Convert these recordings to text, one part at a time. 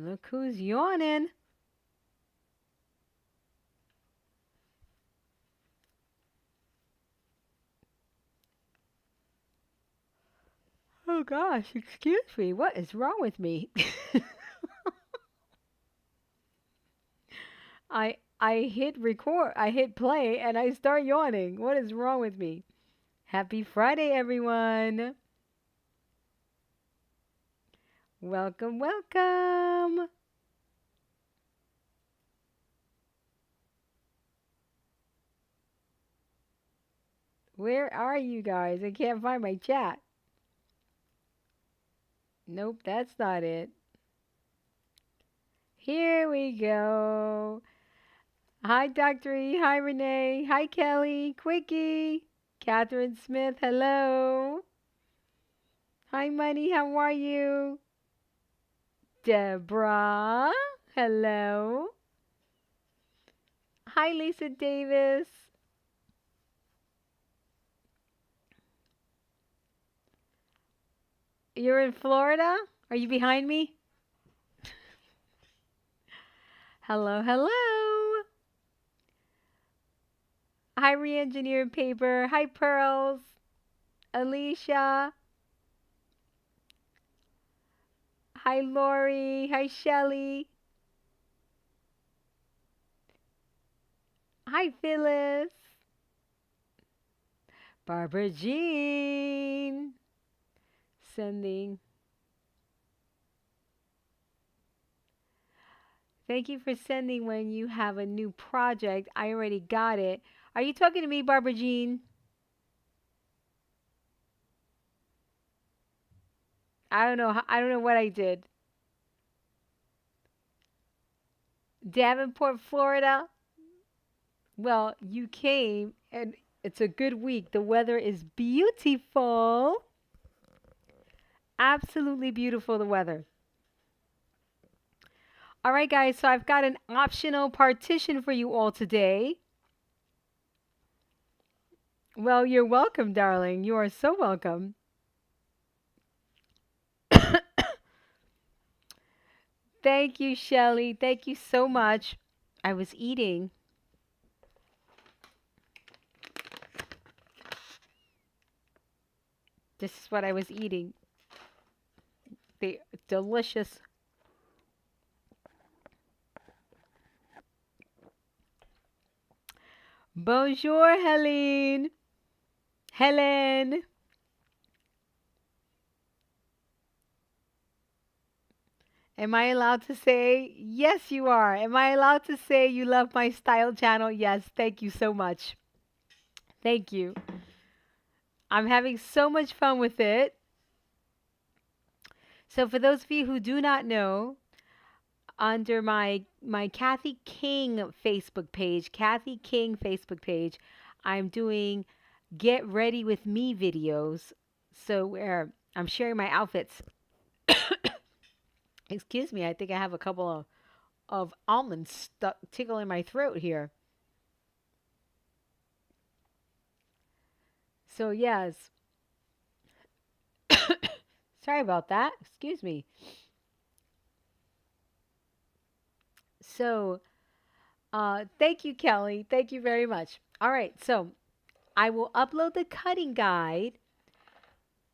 Look who's yawning. Oh gosh, excuse me. What is wrong with me? I hit record, I hit play, and I start yawning. What is wrong with me? Happy Friday, everyone. Welcome, welcome. Where are you guys? I can't find my chat. Nope, that's not it. Here we go. Hi, Dr. E. Hi, Renee. Hi, Kelly. Quickie. Catherine Smith. Hello. Hi, Money. How are you? Deborah. Hello. Hi, Lisa Davis. You're in Florida? Are you behind me? Hello, hello. Hi, Re-Engineered Paper. Hi, Pearls. Alicia. Hi, Lori. Hi, Shelly. Hi, Phyllis. Barbara Jean. Sending. Thank you for sending when you have a new project. I already got it. Are you talking to me, Barbara Jean? I don't know. I don't know what I did. Davenport, Florida. Well, you came and it's a good week. The weather is beautiful. Absolutely beautiful, the weather. All right, guys. So I've got an optional partition for you all today. Well, you're welcome, darling. You are so welcome. Thank you, Shelly. Thank you so much. I was eating. This is what I was eating. The delicious. Bonjour, Helene. Helen. Am I allowed to say? Yes, you are. Am I allowed to say you love my style channel? Yes. Thank you so much. Thank you. I'm having so much fun with it. So for those of you who do not know, under my Kathy King Facebook page, Kathy King Facebook page, I'm doing get ready with me videos. So where I'm sharing my outfits. Excuse me, I think I have a couple of almonds stuck tickling my throat here. So yes. Sorry about that. Excuse me. So thank you, Kelly. Thank you very much. All right, so I will upload the cutting guide.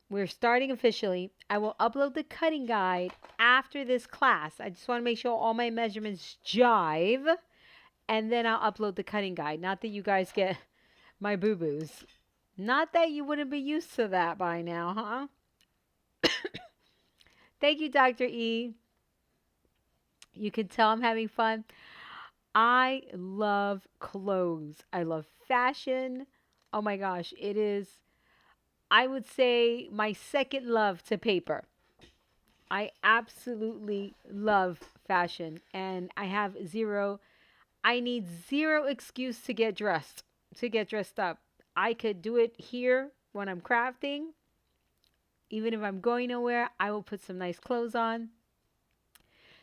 We're starting officially. I will upload the cutting guide after this class. I just want to make sure all my measurements jive, and then I'll upload the cutting guide. Not that you guys get my boo-boos. Not that you wouldn't be used to that by now, huh? Thank you, Dr. E. You can tell I'm having fun. I love clothes. I love fashion. Oh my gosh, it is, I would say, my second love to paper. I absolutely love fashion and I need zero excuse to get dressed up. I could do it here when I'm crafting. Even if I'm going nowhere, I will put some nice clothes on.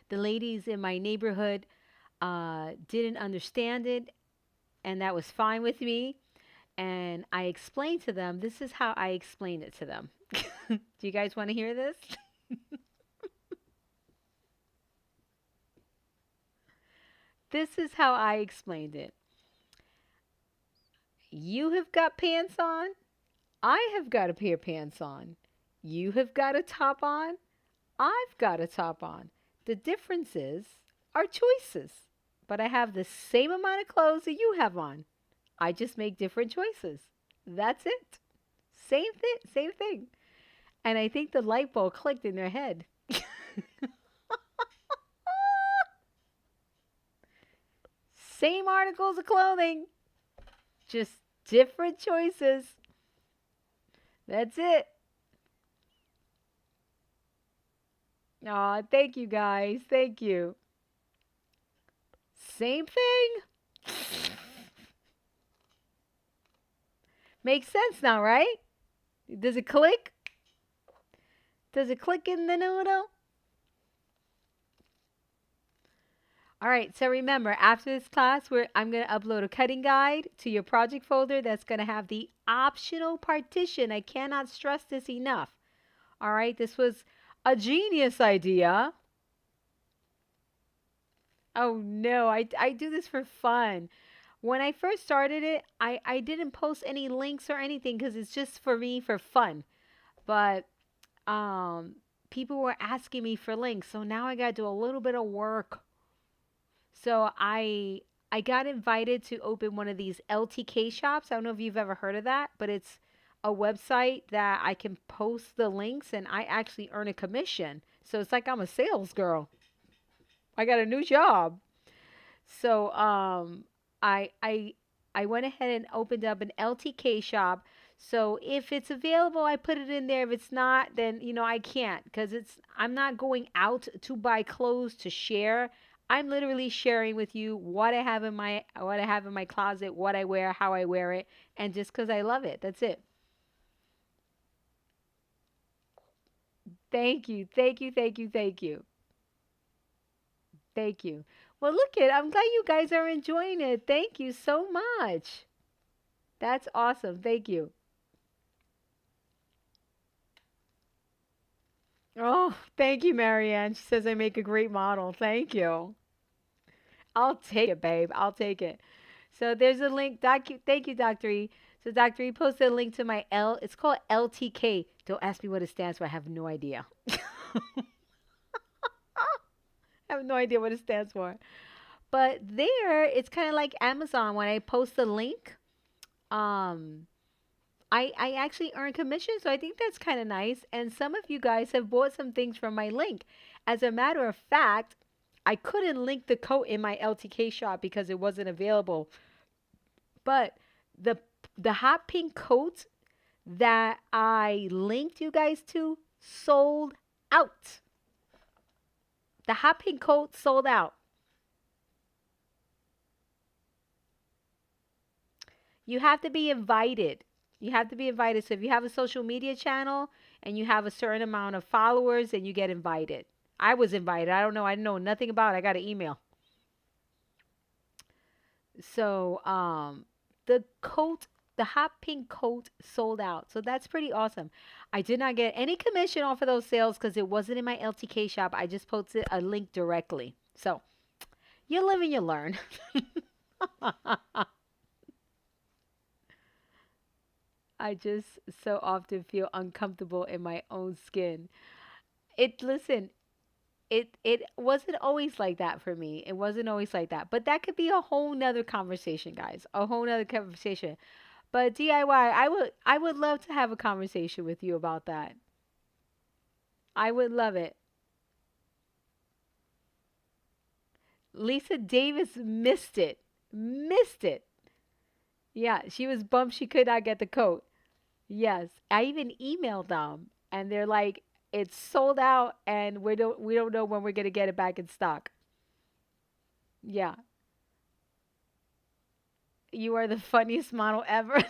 The ladies in my neighborhood didn't understand it, and that was fine with me. And I explained to them, this is how I explain it to them. Do you guys want to hear this? This is how I explained it. You have got pants on. I have got a pair of pants on. You have got a top on. I've got a top on. The difference is our choices. But I have the same amount of clothes that you have on. I just make different choices. That's it. Same thing, same thing. And I think the light bulb clicked in their head. Same articles of clothing, just different choices. That's it. Aw, thank you guys. Thank you. Same thing. Makes sense now, right? Does it click? Does it click in the noodle? All right, so remember, after this class, I'm going to upload a cutting guide to your project folder that's going to have the optional partition. I cannot stress this enough. All right, this was a genius idea. Oh, no, I do this for fun. When I first started it, I didn't post any links or anything because it's just for me for fun. But people were asking me for links, so now I got to do a little bit of work. So I got invited to open one of these LTK shops. I don't know if you've ever heard of that, but it's a website that I can post the links and I actually earn a commission. So it's like I'm a sales girl. I got a new job. So I went ahead and opened up an LTK shop. So if it's available, I put it in there. If it's not, then I can't because I'm not going out to buy clothes to share. I'm literally sharing with you what I have in my closet, what I wear, how I wear it, and just because I love it. That's it. Thank you. Thank you. Thank you. Thank you. Thank you. Well, I'm glad you guys are enjoying it. Thank you so much. That's awesome. Thank you. Oh, thank you, Marianne. She says I make a great model. Thank you. I'll take it, babe. I'll take it. So there's a link. Thank you, Dr. E. So Dr. E posted a link to my It's called LTK. Don't ask me what it stands for. I have no idea. I have no idea what it stands for. But there, it's kind of like Amazon. When I post a link, um, I actually earn commission. So I think that's kind of nice. And some of you guys have bought some things from my link. As a matter of fact, I couldn't link the coat in my LTK shop because it wasn't available. But the hot pink coat that I linked you guys to sold out. The hot pink coat sold out. You have to be invited. You have to be invited. So if you have a social media channel and you have a certain amount of followers, then you get invited. I was invited. I don't know. I know nothing about it. I got an email. So the hot pink coat sold out. So that's pretty awesome. I did not get any commission off of those sales because it wasn't in my LTK shop. I just posted a link directly. So you live and you learn. I just so often feel uncomfortable in my own skin. Listen, it wasn't always like that for me. It wasn't always like that. But that could be a whole nother conversation, guys. A whole nother conversation. But DIY, I would love to have a conversation with you about that. I would love it. Lisa Davis missed it. Missed it. Yeah, she was bummed she could not get the coat. Yes, I even emailed them, and they're like, "It's sold out, and we don't know when we're gonna get it back in stock." Yeah, you are the funniest model ever.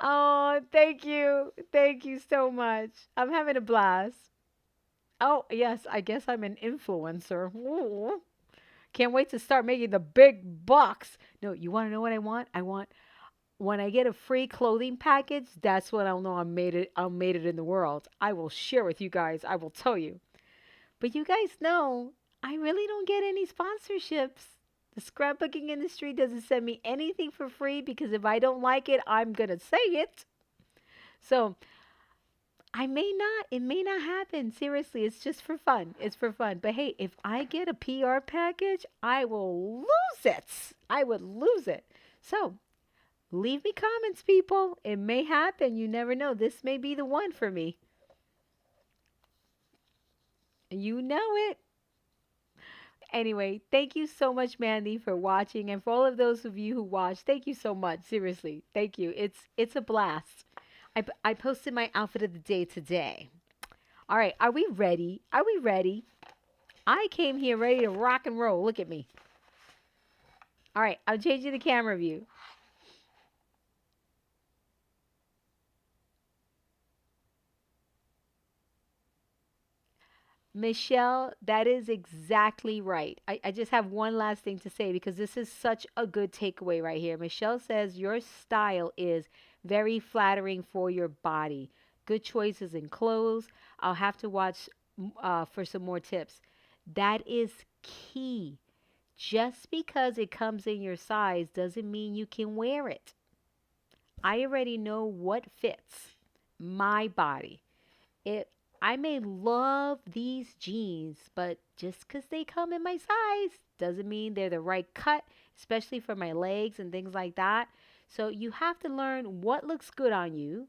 Oh, thank you so much. I'm having a blast. Oh yes, I guess I'm an influencer. Ooh. Can't wait to start making the big bucks. No, you want to know what I want? I want when I get a free clothing package, that's when I'll know I made it in the world. I will share with you guys. I will tell you. But you guys know I really don't get any sponsorships. The scrapbooking industry doesn't send me anything for free because if I don't like it, I'm going to say it. So it may not happen. Seriously, it's just for fun. It's for fun. But hey, if I get a PR package, I will lose it. I would lose it. So leave me comments, people. It may happen. You never know. This may be the one for me. You know it. Anyway, thank you so much, Mandy, for watching, and for all of those of you who watched, thank you so much. Seriously, thank you. It's a blast. I posted my outfit of the day today. All right, are we ready? Are we ready? I came here ready to rock and roll. Look at me. All right, I'm changing the camera view. Michelle, that is exactly right. I just have one last thing to say because this is such a good takeaway right here. Michelle says your style is very flattering for your body. Good choices in clothes. I'll have to watch for some more tips. That is key. Just because it comes in your size doesn't mean you can wear it. I already know what fits my body. It I may love these jeans, but just because they come in my size doesn't mean they're the right cut, especially for my legs and things like that. So you have to learn what looks good on you,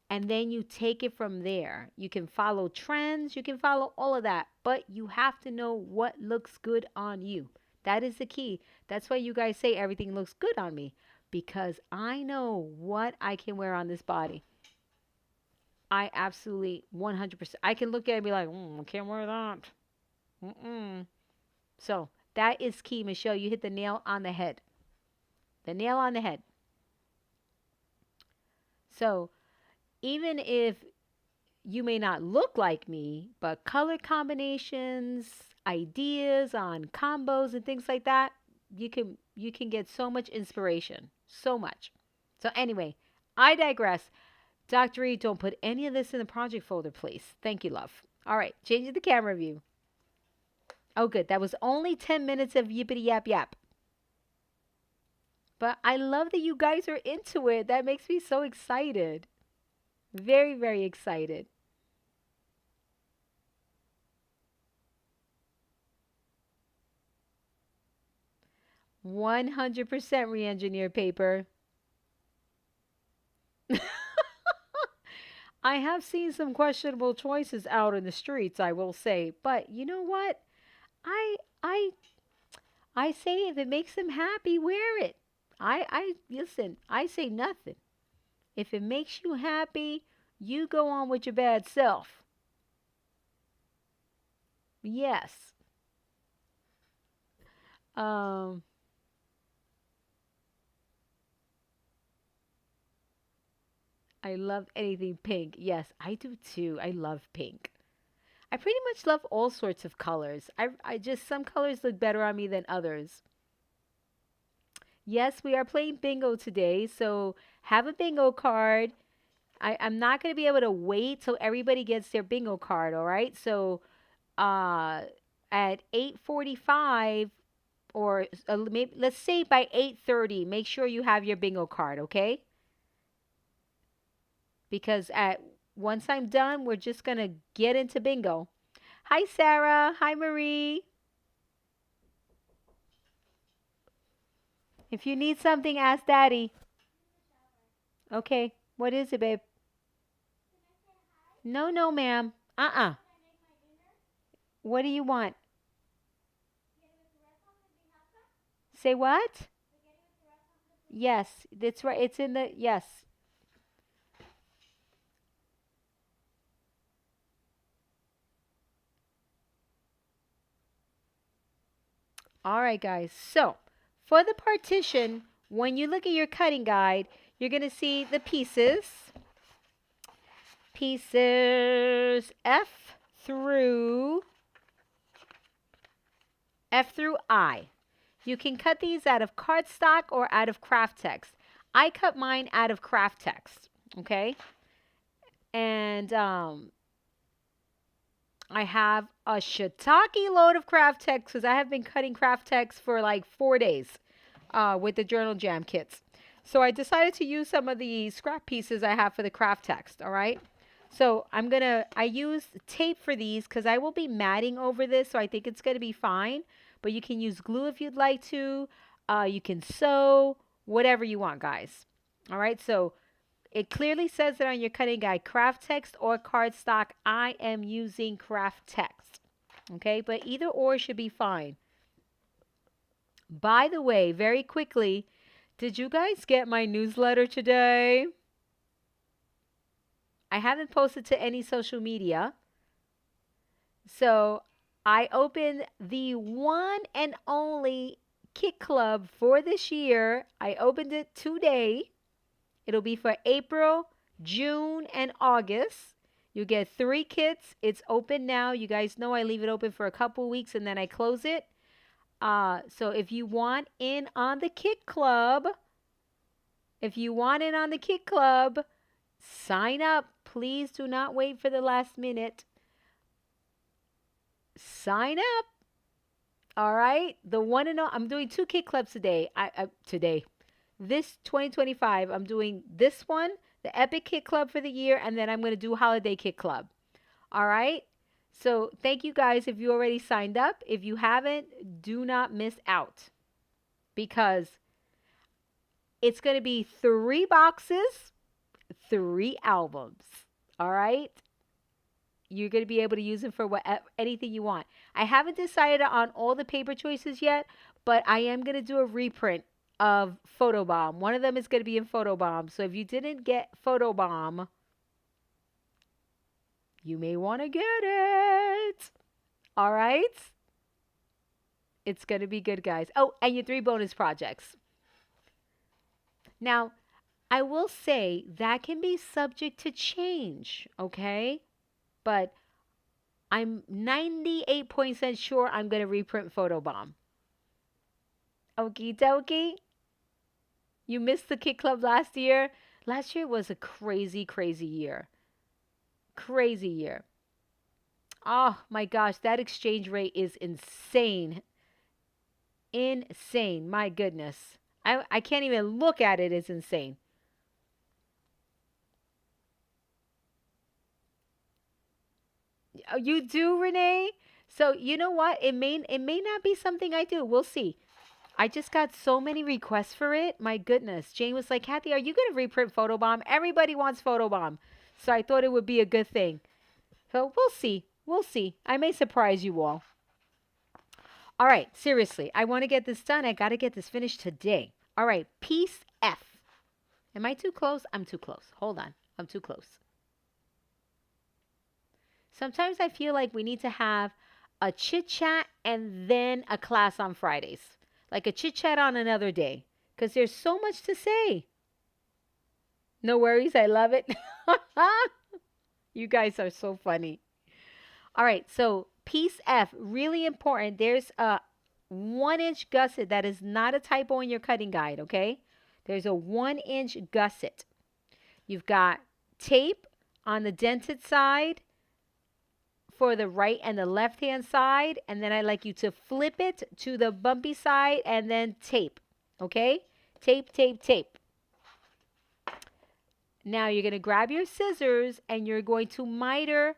and then you take it from there. You can follow trends, you can follow all of that, but you have to know what looks good on you. That is the key. That's why you guys say everything looks good on me, because I know what I can wear on this body. I absolutely 100%. I can look at it and be like, I can't wear that. Mm-mm. So that is key, Michelle. You hit the nail on the head. The nail on the head. So even if you may not look like me, but color combinations, ideas on combos and things like that, you can get so much inspiration. So much. So anyway, I digress. Dr. E, don't put any of this in the project folder, please. Thank you, love. All right, changing the camera view. Oh, good. That was only 10 minutes of yippity yap yap. But I love that you guys are into it. That makes me so excited. Very, very excited. "100% re-engineered paper." I have seen some questionable choices out in the streets, I will say. But you know what? I I I say if it makes them happy, wear it. I listen, I say nothing. If it makes you happy, you go on with your bad self. Yes. Um I love anything pink. Yes, I do too. I love pink. I pretty much love all sorts of colors. I just, some colors look better on me than others. Yes, we are playing bingo today, so have a bingo card. I'm not going to be able to wait till everybody gets their bingo card, all right? So uh, at 8:45 or maybe, let's say by 8:30, make sure you have your bingo card, okay? Because at once I'm done, we're just going to get into bingo. Hi, Sarah. Hi, Marie. If you need something, ask Daddy. Okay. What is it, babe? No, no, ma'am. Uh-uh. What do you want? Say what? Yes, that's right. It's in the, yes. All right, guys. So, for the partition, when you look at your cutting guide, you're going to see the pieces. Pieces through F through I. You can cut these out of cardstock or out of craft text. I cut mine out of craft text, okay? And I have a shiitake load of craft text because I have been cutting craft text for like 4 days with the journal jam kits. So I decided to use some of the scrap pieces I have for the craft text, all right? So I use tape for these because I will be matting over this, so I think it's going to be fine. But you can use glue if you'd like to. You can sew, whatever you want, guys. All right, so it clearly says that on your cutting guide, craft text or cardstock. I am using craft text, okay? But either or should be fine. By the way, very quickly, did you guys get my newsletter today? I haven't posted to any social media. So I opened the one and only Kit Club for this year. I opened it today. It'll be for April, June, and August. You get 3 kits. It's open now. You guys know I leave it open for a couple weeks and then I close it. So if you want in on the Kit Club, sign up. Please do not wait for the last minute. Sign up. All right. The one and all. I'm doing 2 Kit Clubs today. This 2025, I'm doing this one, the Epic Kit Club for the year, and then I'm going to do Holiday Kit Club. All right. So thank you guys if you already signed up. If you haven't, do not miss out because it's going to be 3 boxes, 3 albums. All right. You're going to be able to use them for anything you want. I haven't decided on all the paper choices yet, but I am going to do a reprint of Photobomb. One of them is going to be in Photobomb. So if you didn't get Photobomb, you may want to get it. All right? It's going to be good, guys. Oh, and your 3 bonus projects. Now, I will say that can be subject to change, okay? But I'm 98% sure I'm going to reprint Photobomb. Okie dokie. You missed the Kit Club last year. Last year was a crazy, crazy year. Crazy year. Oh my gosh, that exchange rate is insane. Insane. My goodness. I can't even look at it. It's insane. Oh, you do, Renee? So you know what? It may not be something I do. We'll see. I just got so many requests for it. My goodness. Jane was like, Kathy, are you going to reprint Photobomb? Everybody wants Photobomb. So I thought it would be a good thing. So we'll see. We'll see. I may surprise you all. All right. Seriously. I want to get this done. I got to get this finished today. All right. Piece F. Am I too close? I'm too close. Hold on. I'm too close. Sometimes I feel like we need to have a chit chat and then a class on Fridays. Like a chit chat on another day. Because there's so much to say. No worries. I love it. You guys are so funny. All right. So piece F, really important. There's a 1-inch gusset. That is not a typo in your cutting guide. Okay. There's a 1-inch gusset. You've got tape on the dented side for the right and the left hand side, and then I like you to flip it to the bumpy side and then tape. Okay? Tape, tape, tape. Now you're going to grab your scissors and you're going to miter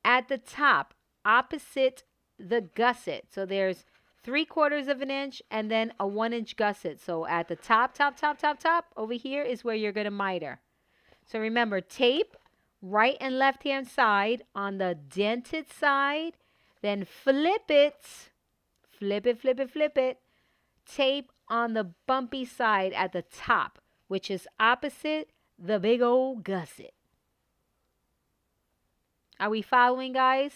at the top opposite the gusset. So there's 3/4 of an inch and then a 1-inch gusset. So at the top over here is where you're going to miter. So remember, tape right and left hand side on the dented side, then flip it, flip it, flip it, flip it, tape on the bumpy side at the top, which is opposite the big old gusset. Are we following, guys?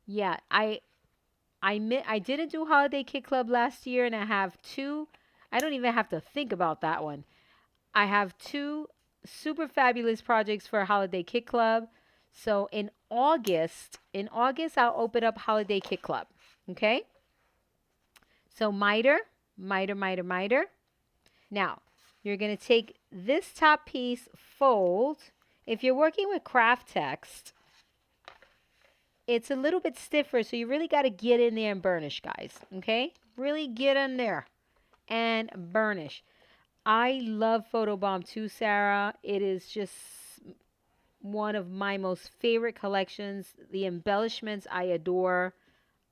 Yeah, I didn't do Holiday Kit Club last year, and I have 2. I don't even have to think about that one. I have 2 super fabulous projects for Holiday Kit Club. So in August, I'll open up Holiday Kit Club. Okay? So miter, miter, miter, miter. Now, you're going to take this top piece, fold. If you're working with craft text, it's a little bit stiffer, so you really got to get in there and burnish, guys. Okay? Really get in there and burnish. I love Photobomb too, Sarah. It is just one of my most favorite collections. The embellishments I adore.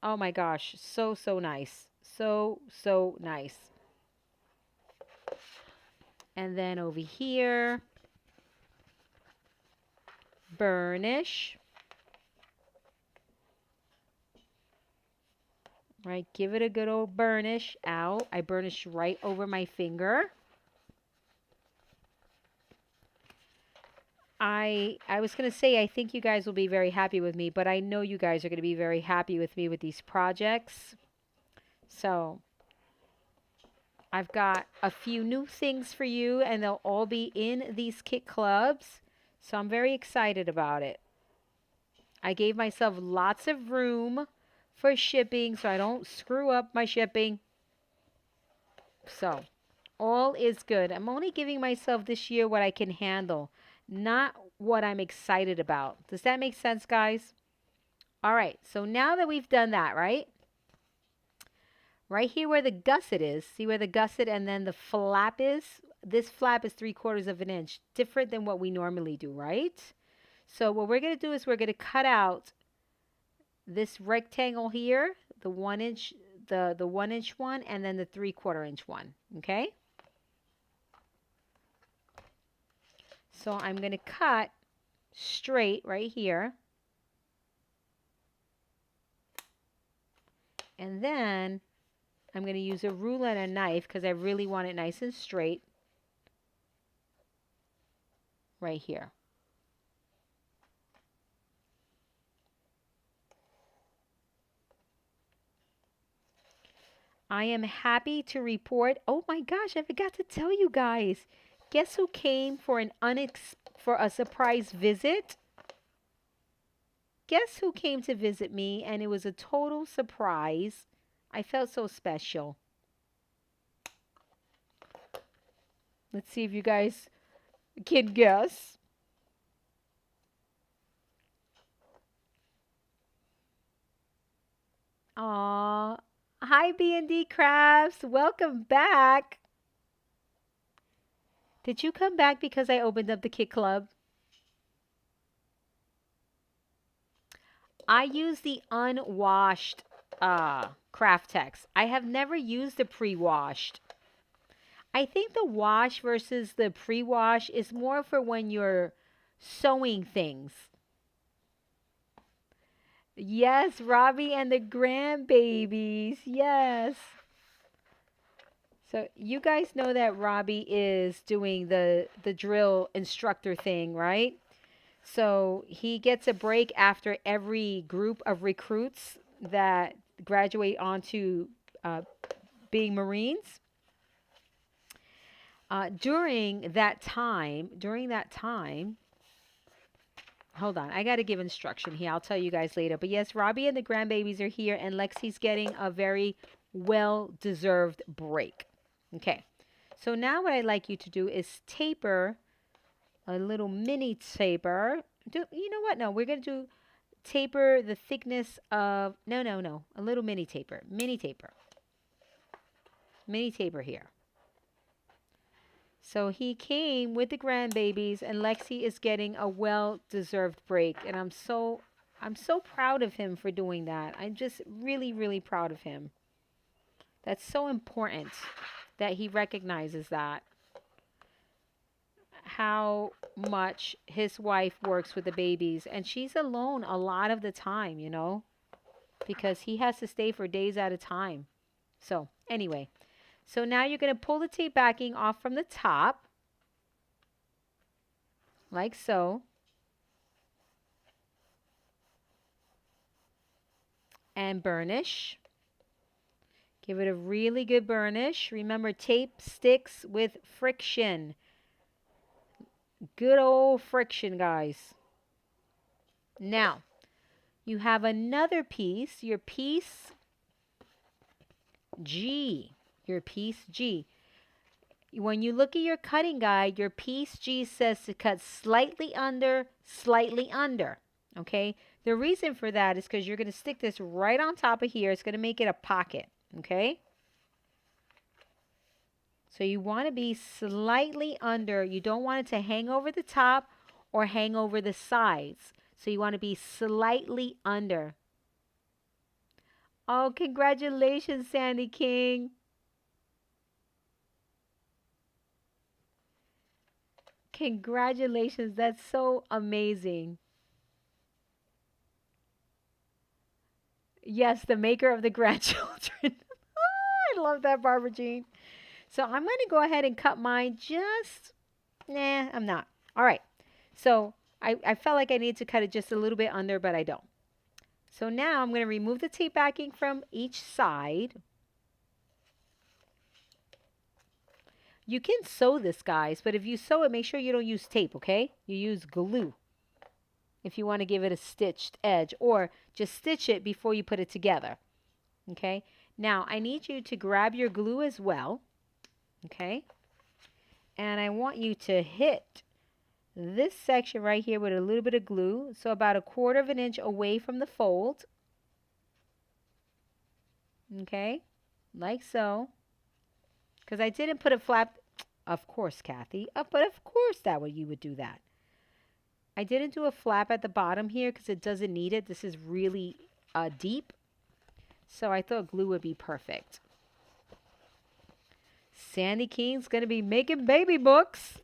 Oh my gosh, so, so nice. So, so nice. And then over here, burnish. Right, give it a good old burnish out. I burnish right over my finger. I was going to say, I think you guys will be very happy with me, but I know you guys are going to be very happy with me with these projects. So I've got a few new things for you, and they'll all be in these kit clubs. So I'm very excited about it. I gave myself lots of room for shipping so I don't screw up my shipping. So all is good. I'm only giving myself this year what I can handle, not what I'm excited about. Does that make sense, guys? All right, so now that we've done that, right? Right here where the gusset is, see where the gusset and then the flap is? This flap is 3/4 of an inch, different than what we normally do, right? So what we're going to do is we're going to cut out this rectangle here, the 1 inch, the 1 inch one, and then the 3/4 inch one, okay? So I'm going to cut straight right here. And then I'm going to use a ruler and a knife because I really want it nice and straight right here. I am happy to report, oh my gosh, I forgot to tell you guys. Guess who came for a surprise visit? Guess who came to visit me, and it was a total surprise. I felt so special. Let's see if you guys can guess. Aw. Hi, B&D Crafts. Welcome back. Did you come back because I opened up the Kit Club? I use the unwashed craft text. I have never used the pre-washed. I think the wash versus the pre-wash is more for when you're sewing things. Yes, Robbie and the grandbabies. Yes. So you guys know that Robbie is doing the drill instructor thing, right? So he gets a break after every group of recruits that graduate onto being Marines. During that time, hold on, I got to give instruction here. I'll tell you guys later. But yes, Robbie and the grandbabies are here, and Lexi's getting a very well-deserved break. Okay, so now what I'd like you to do is taper a little mini taper. You know what? No, we're going to do taper the thickness of, no, a little mini taper. Mini taper here. So he came with the grandbabies, and Lexi is getting a well-deserved break. And I'm so proud of him for doing that. I'm just really, really proud of him. That's so important that he recognizes that. How much his wife works with the babies. And she's alone a lot of the time, you know, because he has to stay for days at a time. So anyway. So now you're going to pull the tape backing off from the top, like so. And burnish. Give it a really good burnish. Remember, tape sticks with friction. Good old friction, guys. Now, you have another piece, your piece G. Your piece G. when you look at your cutting guide, your piece G says to cut slightly under, okay? The reason for that is because you're going to stick this right on top of here. It's going to make it a pocket, okay? So you want to be slightly under. You don't want it to hang over the top or hang over the sides. So you want to be slightly under. Oh, congratulations, Sandy King. Congratulations. That's so amazing. Yes, the maker of the grandchildren. I love that, Barbara Jean. So I'm going to go ahead and cut mine just, nah, I'm not. All right. So I felt like I need to cut it just a little bit under, but I don't. So now I'm going to remove the tape backing from each side. You can sew this, guys, but if you sew it, make sure you don't use tape, okay? You use glue if you want to give it a stitched edge, or just stitch it before you put it together, okay? Now, I need you to grab your glue as well, okay? And I want you to hit this section right here with a little bit of glue, so about 1/4 of an inch away from the fold, okay? Like so. Because I didn't put a flap, of course, Kathy, but of course you would do that. I didn't do a flap at the bottom here because it doesn't need it. This is really deep. So I thought glue would be perfect. Sandy King's going to be making baby books.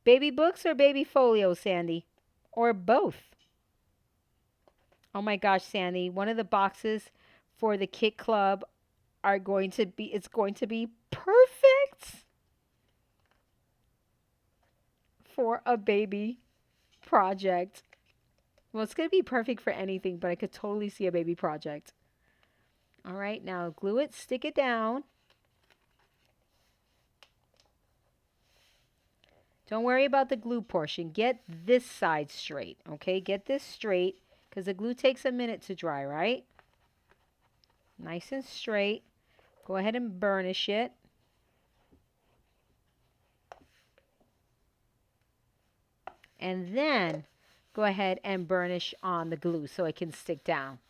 Baby books or baby folio, Sandy? Or both? Oh my gosh, Sandy. One of the boxes for the Kit Club it's going to be perfect for a baby project. Well, it's going to be perfect for anything, but I could totally see a baby project. All right, now glue it, stick it down. Don't worry about the glue portion. Get this side straight, okay? Get this straight because the glue takes a minute to dry, right? Nice and straight. Go ahead and burnish it. And then go ahead and burnish on the glue so it can stick down.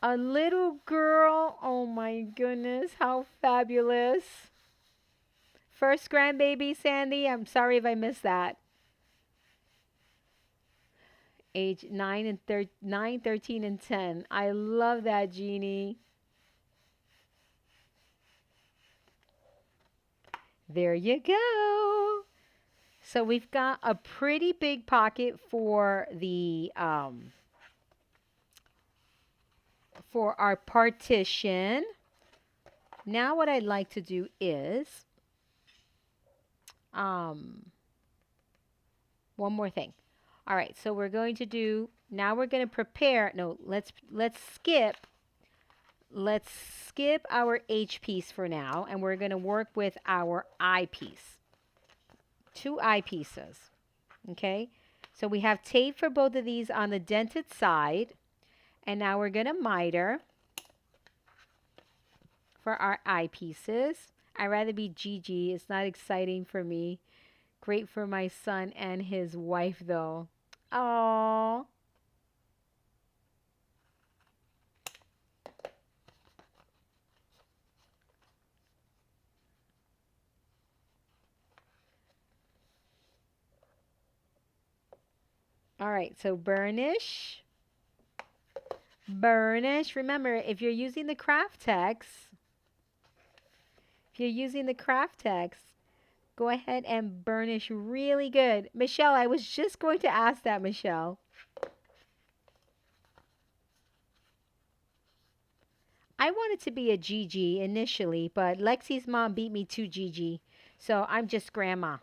A little girl. Oh my goodness, how fabulous. First grandbaby, Sandy. I'm sorry if I missed that. Age 9, 13, and 10. I love that, Jeannie. There you go. So we've got a pretty big pocket for the for our partition. Now what I'd like to do is one more thing. All right, so we're going to do, now we're going to prepare, no, let's skip our H piece for now, and we're going to work with our I piece. 2 eye pieces, okay? So we have tape for both of these on the dented side, and now we're going to miter for our eye pieces. I'd rather be GG. It's not exciting for me. Great for my son and his wife, though. Aww. All right, so burnish. Burnish. Remember, if you're using the craft text, go ahead and burnish really good. Michelle, I was just going to ask that, Michelle. I wanted to be a GG initially, but Lexi's mom beat me to GG, so I'm just grandma.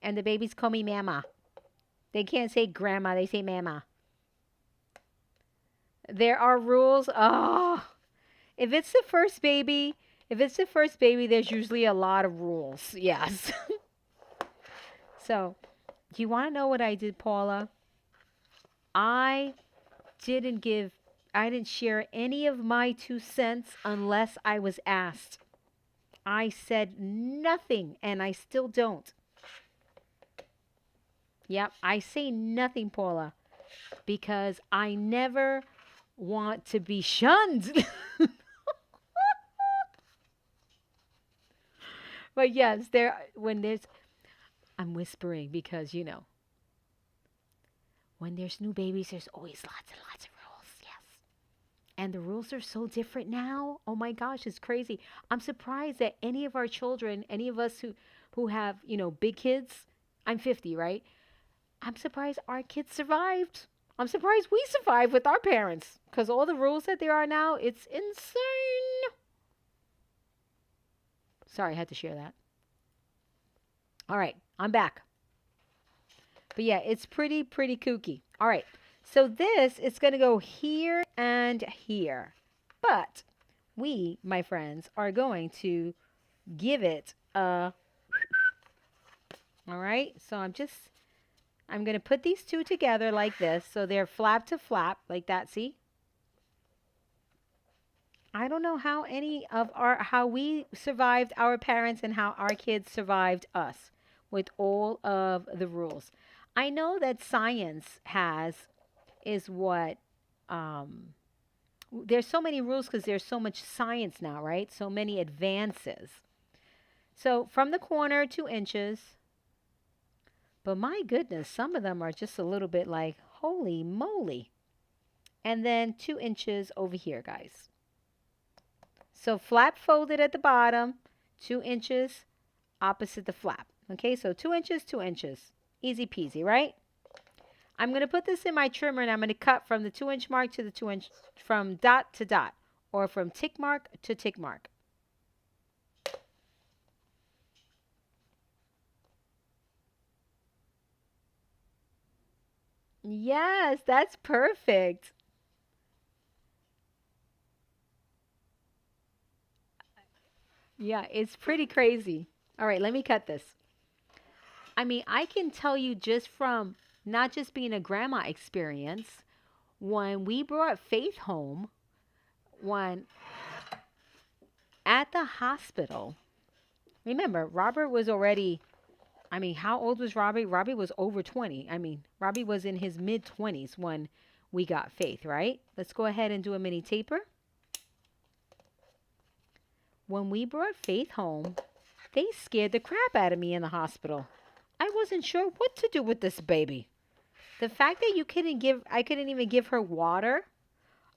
And the babies call me mama. They can't say grandma, they say mama. There are rules. Oh, if it's the first baby, there's usually a lot of rules. Yes. So, do you want to know what I did, Paula? I didn't give I didn't share any of my 2 cents unless I was asked. I said nothing, and I still don't. Yep, I say nothing, Paula, because I never want to be shunned. But yes, I'm whispering because, when there's new babies, there's always lots and lots of rules. Yes. And the rules are so different now. Oh my gosh, it's crazy. I'm surprised that any of our children, any of us who have, big kids, I'm 50, right? I'm surprised our kids survived. I'm surprised we survived with our parents because all the rules that there are now, it's insane. Sorry, I had to share that. All right, I'm back. But yeah, it's pretty kooky. All right, so this is going to go here and here. But we, my friends, are going to give it a... All right, so I'm going to put these two together like this. So they're flap to flap like that, see? I don't know how how we survived our parents and how our kids survived us with all of the rules. I know that science is what, there's so many rules because there's so much science now, right? So many advances. So from the corner, 2 inches. But my goodness, some of them are just a little bit like, holy moly. And then 2 inches over here, guys. So flap folded at the bottom, 2 inches opposite the flap. Okay, so 2 inches, 2 inches. Easy peasy, right? I'm going to put this in my trimmer and I'm going to cut from the 2 inch mark to the 2 inch, from dot to dot, or from tick mark to tick mark. Yes, that's perfect. Yeah, it's pretty crazy. All right, let me cut this. I mean, I can tell you just from not just being a grandma experience, when we brought Faith home, when at the hospital, remember, Robert was already, I mean, how old was Robbie? Robbie was over 20. I mean, Robbie was in his mid 20s when we got Faith, right? Let's go ahead and do a mini taper. When we brought Faith home, they scared the crap out of me in the hospital. I wasn't sure what to do with this baby. The fact that I couldn't even give her water.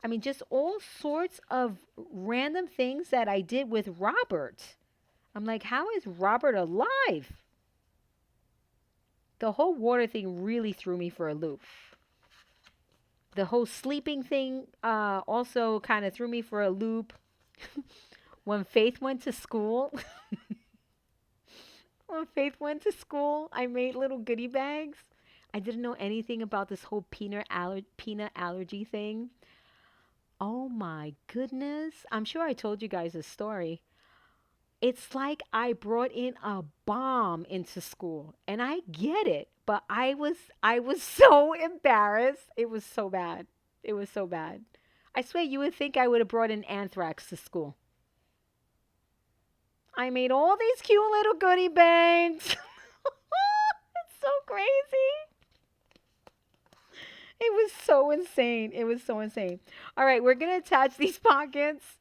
I mean, just all sorts of random things that I did with Robert. I'm like, how is Robert alive? The whole water thing really threw me for a loop. The whole sleeping thing also kind of threw me for a loop. When Faith went to school, I made little goodie bags. I didn't know anything about this whole peanut allergy thing. Oh my goodness. I'm sure I told you guys a story. It's like I brought in a bomb into school. And I get it, but I was so embarrassed. It was so bad. It was so bad. I swear you would think I would have brought in anthrax to school. I made all these cute little goodie bags. It's so crazy. It was so insane. It was so insane. All right, we're going to attach these pockets.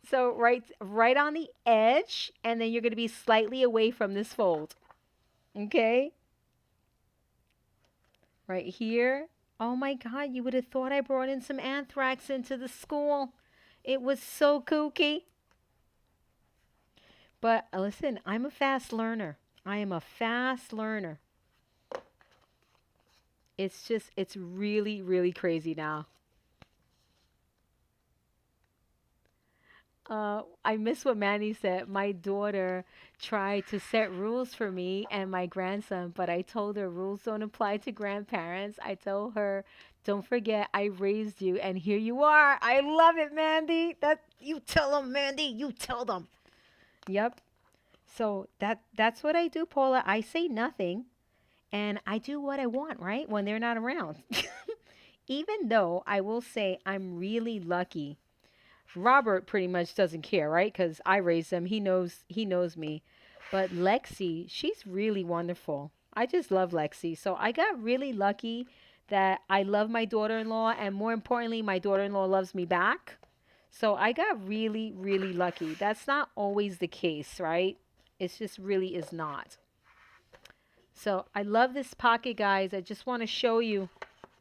So right on the edge, and then you're going to be slightly away from this fold. Okay? Right here. Oh my God, you would have thought I brought in some anthrax into the school. It was so kooky. But listen, I'm a fast learner. I am a fast learner. It's really, really crazy now. I miss what Manny said. My daughter tried to set rules for me and my grandson, but I told her rules don't apply to grandparents. I told her, don't forget I raised you, and here you are. I love it, Mandy. That you tell them, Mandy. You tell them. Yep. So that's what I do, Paula. I say nothing, and I do what I want, right? When they're not around. even though I will say I'm really lucky. Robert pretty much doesn't care, right? Because I raised him. He knows me. But Lexi, she's really wonderful. I just love Lexi. So I got really lucky that I love my daughter-in-law, and more importantly, my daughter-in-law loves me back. So I got really, really lucky. That's not always the case, right? It just really is not. So I love this pocket, guys. I just want to show you.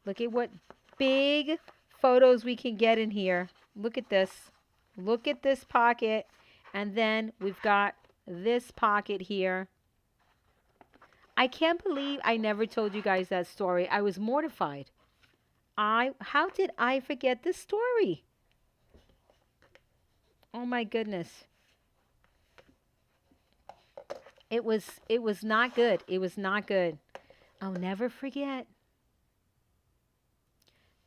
Look at what big photos we can get in here. Look at this. Look at this pocket. And then we've got this pocket here. I can't believe I never told you guys that story. I was mortified. How did I forget this story? Oh my goodness. It was not good. It was not good. I'll never forget.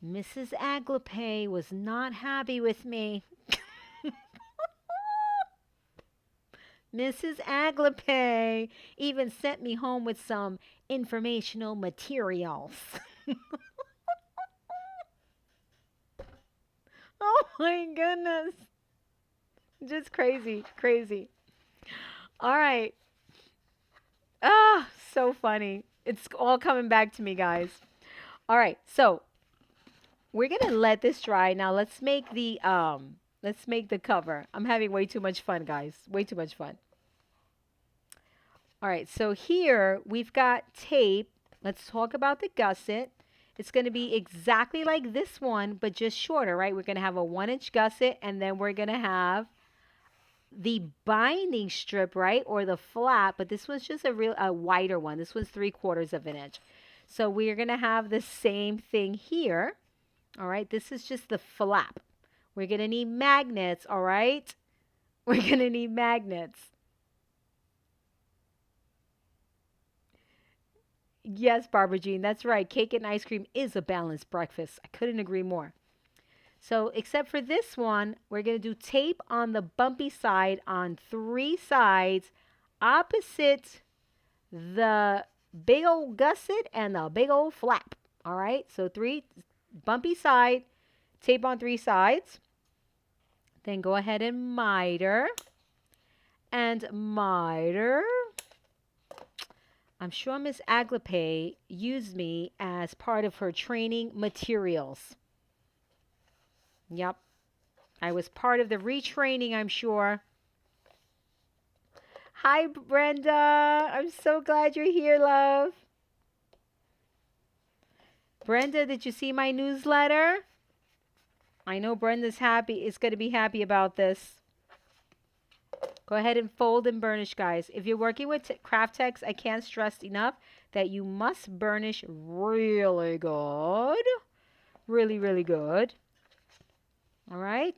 Mrs. Aglape was not happy with me. Mrs. Aglape even sent me home with some informational materials. Oh my goodness. Just crazy, crazy. All right. Ah, so funny. It's all coming back to me, guys. All right. So, we're going to let this dry. Now, let's make the cover. I'm having way too much fun, guys. Way too much fun. All right. So, here we've got tape. Let's talk about the gusset. It's going to be exactly like this one, but just shorter, right? We're going to have a 1-inch gusset, and then we're going to have the binding strip, right, or the flap, but this was just a wider one. This was 3/4 of an inch. So we're going to have the same thing here. All right, this is just the flap. We're going to need magnets, all right? We're going to need magnets. Yes, Barbara Jean, that's right. Cake and ice cream is a balanced breakfast. I couldn't agree more. So except for this one, we're going to do tape on the bumpy side on 3 sides opposite the big old gusset and the big old flap. All right, so 3 bumpy side, tape on 3 sides. Then go ahead and miter and miter. I'm sure Miss Aglape used me as part of her training materials. Yep. I was part of the retraining, I'm sure. Hi, Brenda. I'm so glad you're here, love. Brenda, did you see my newsletter? I know Brenda's happy. Is going to be happy about this. Go ahead and fold and burnish, guys. If you're working with craft techs, I can't stress enough that you must burnish really good. Really, really good. All right.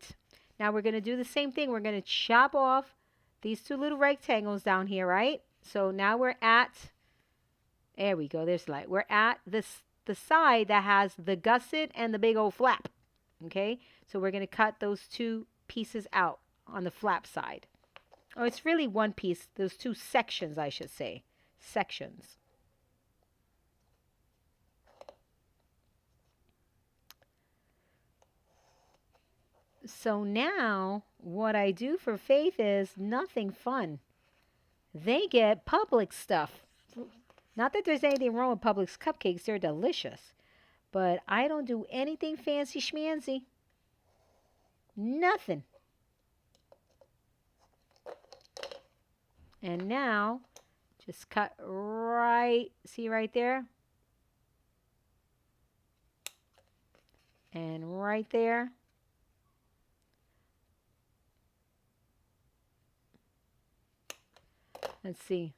Now we're going to do the same thing. We're going to chop off these 2 little rectangles down here, right? So now we're at, there we go. There's light. We're at the side that has the gusset and the big old flap. Okay. So we're going to cut those 2 pieces out on the flap side. Oh, it's really one piece. Those 2 sections, I should say. Sections. So now what I do for Faith is nothing fun. They get Publix stuff. Not that there's anything wrong with Publix cupcakes. They're delicious. But I don't do anything fancy schmancy. Nothing. And now, just cut right, see right there? And right there. Let's see.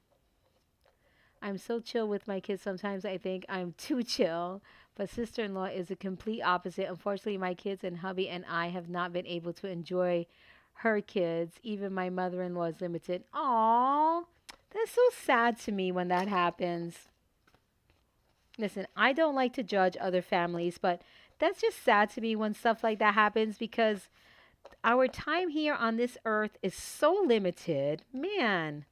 I'm so chill with my kids. Sometimes I think I'm too chill. But sister-in-law is a complete opposite. Unfortunately, my kids and hubby and I have not been able to enjoy her kids. Even my mother-in-law is limited. Aww. That's so sad to me when that happens. Listen, I don't like to judge other families, but that's just sad to me when stuff like that happens because our time here on this earth is so limited. Man,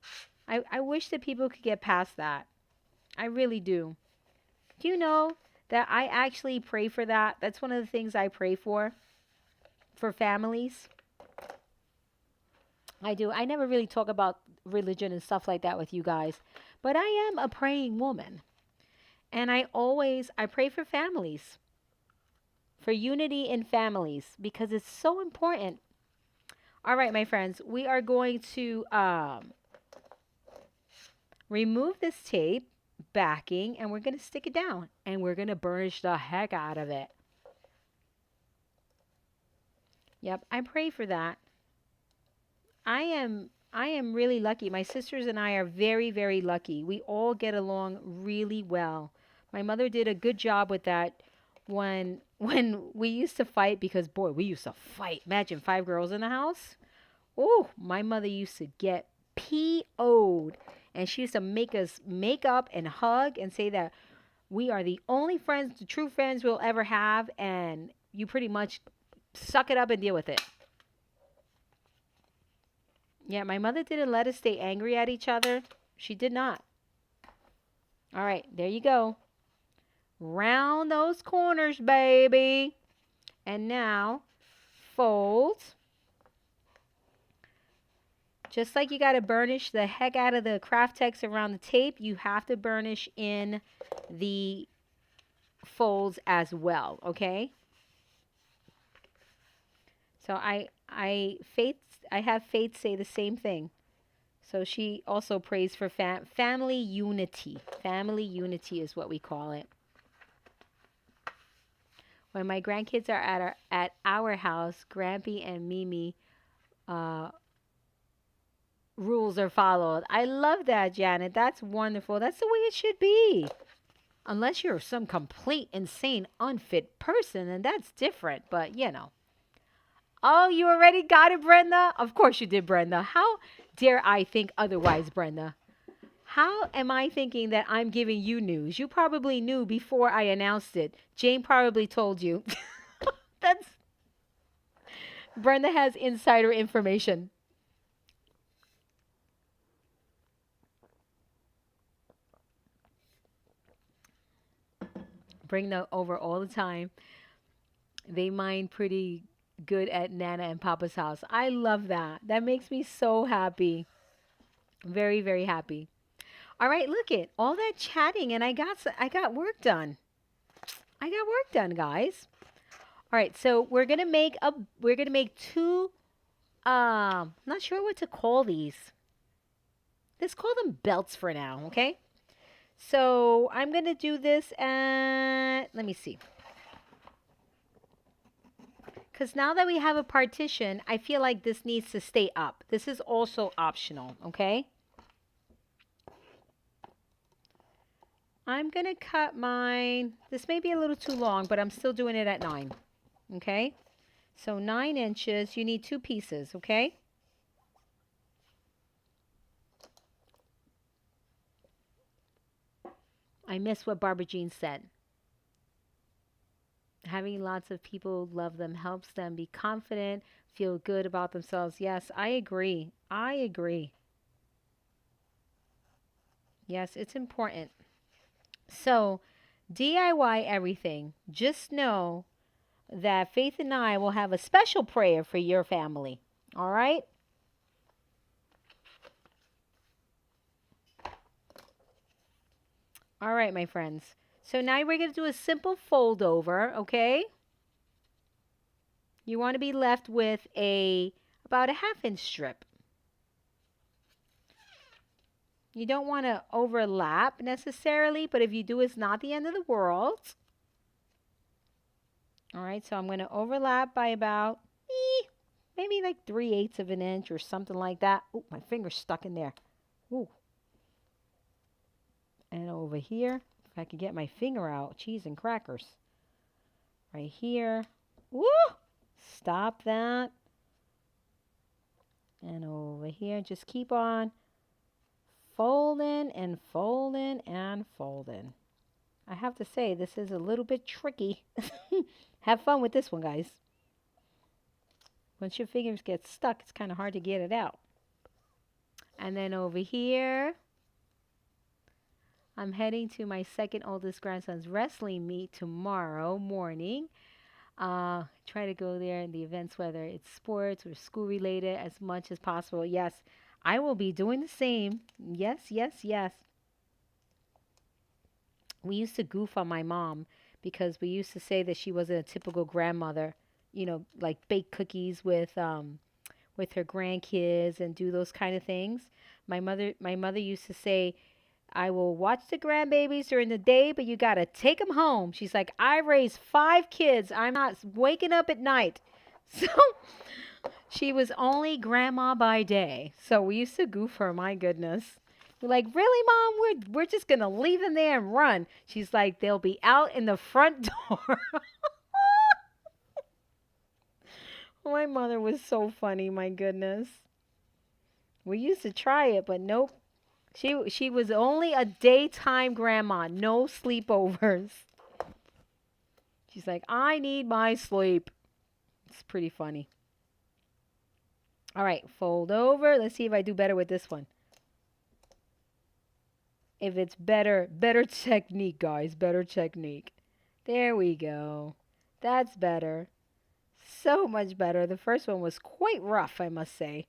I wish that people could get past that. I really do. Do you know that I actually pray for that. That's one of the things I pray for families. I do. I never really talk about religion and stuff like that with you guys, but I am a praying woman. And I pray for families, for unity in families, because it's so important. All right, my friends, we are going to remove this tape backing, and we're going to stick it down, and we're going to burnish the heck out of it. Yep, I pray for that. I am really lucky. My sisters and I are very, very lucky. We all get along really well. My mother did a good job with that when we used to fight, because boy, we used to fight. Imagine 5 girls in the house. Oh, my mother used to get PO'd, and she used to make us make up and hug and say that we are the only friends, the true friends we'll ever have, and you pretty much suck it up and deal with it. Yeah, my mother didn't let us stay angry at each other. She did not. All right, there you go. Round those corners, baby. And now, fold. Just like you got to burnish the heck out of the craft text around the tape, you have to burnish in the folds as well, okay? So I have Faith say the same thing. So she also prays for family unity. Family unity is what we call it. When my grandkids are at our house, Grampy and Mimi rules are followed. I love that, Janet. That's wonderful. That's the way it should be. Unless you're some complete, insane, unfit person, and that's different. But, you know. Oh, you already got it, Brenda? Of course you did, Brenda. How dare I think otherwise, Brenda? How am I thinking that I'm giving you news? You probably knew before I announced it. Jane probably told you. That's Brenda has insider information. Bring them over all the time. They mind pretty good at Nana and Papa's house. I love that. That makes me so happy. Very, very happy. All right, look it. All that chatting, and I got work done. I got work done, guys. All right, so we're gonna make two. Not sure what to call these. Let's call them belts for now, okay? So I'm gonna do this at. Let me see. Because now that we have a partition, I feel like this needs to stay up. This is also optional, okay? I'm going to cut mine. This may be a little too long, but I'm still doing it at 9, okay? So 9 inches, you need 2 pieces, okay? I miss what Barbara Jean said. Having lots of people love them helps them be confident, feel good about themselves. Yes, I agree. I agree. Yes, it's important. So, DIY everything. Just know that Faith and I will have a special prayer for your family. All right? All right, my friends. So now we're going to do a simple fold over, okay? You want to be left with about a 1/2 inch strip. You don't want to overlap necessarily, but if you do, it's not the end of the world. All right, so I'm going to overlap by about maybe like 3/8 of an inch or something like that. Oh, my finger's stuck in there. Ooh. And over here, if I could get my finger out, cheese and crackers. Right here. Woo! Stop that. And over here, just keep on folding and folding and folding. I have to say, this is a little bit tricky. Have fun with this one, guys. Once your fingers get stuck, it's kind of hard to get it out. And then over here, I'm heading to my second oldest grandson's wrestling meet tomorrow morning. Try to go there in the events, whether it's sports or school related, as much as possible. Yes, I will be doing the same. Yes, yes, yes. We used to goof on my mom because we used to say that she wasn't a typical grandmother, you know, like bake cookies with her grandkids and do those kind of things. My mother used to say, I will watch the grandbabies during the day, but you got to take them home. She's like, I raised 5 kids. I'm not waking up at night. So she was only grandma by day. So we used to goof her, my goodness. We're like, really, Mom? We're just going to leave them there and run. She's like, they'll be out in the front door. My mother was so funny, my goodness. We used to try it, but nope. She was only a daytime grandma, no sleepovers. She's like, I need my sleep. It's pretty funny. All right, fold over. Let's see if I do better with this one. If it's better technique, guys, better technique. There we go. That's better. So much better. The first one was quite rough, I must say.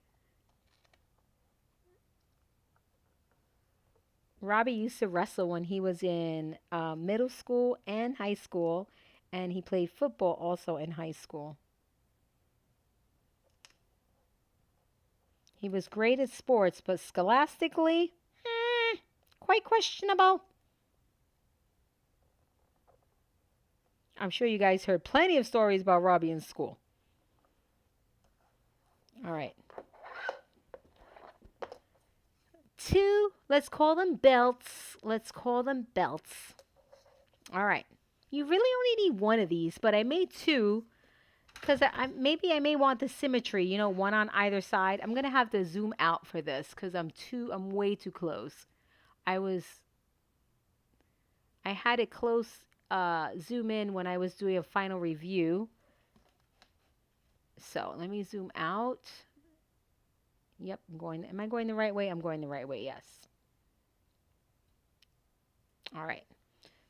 Robbie used to wrestle when he was in middle school and high school, and he played football also in high school. He was great at sports, but scholastically, quite questionable. I'm sure you guys heard plenty of stories about Robbie in school. All right. 2, let's call them belts. Let's call them belts. All right. You really only need 1 of these, but I made 2 because maybe I may want the symmetry, you know, 1 on either side. I'm going to have to zoom out for this because I'm way too close. I had it close, zoom in when I was doing a final review. So let me zoom out. Yep, am I going the right way? I'm going the right way, yes. All right.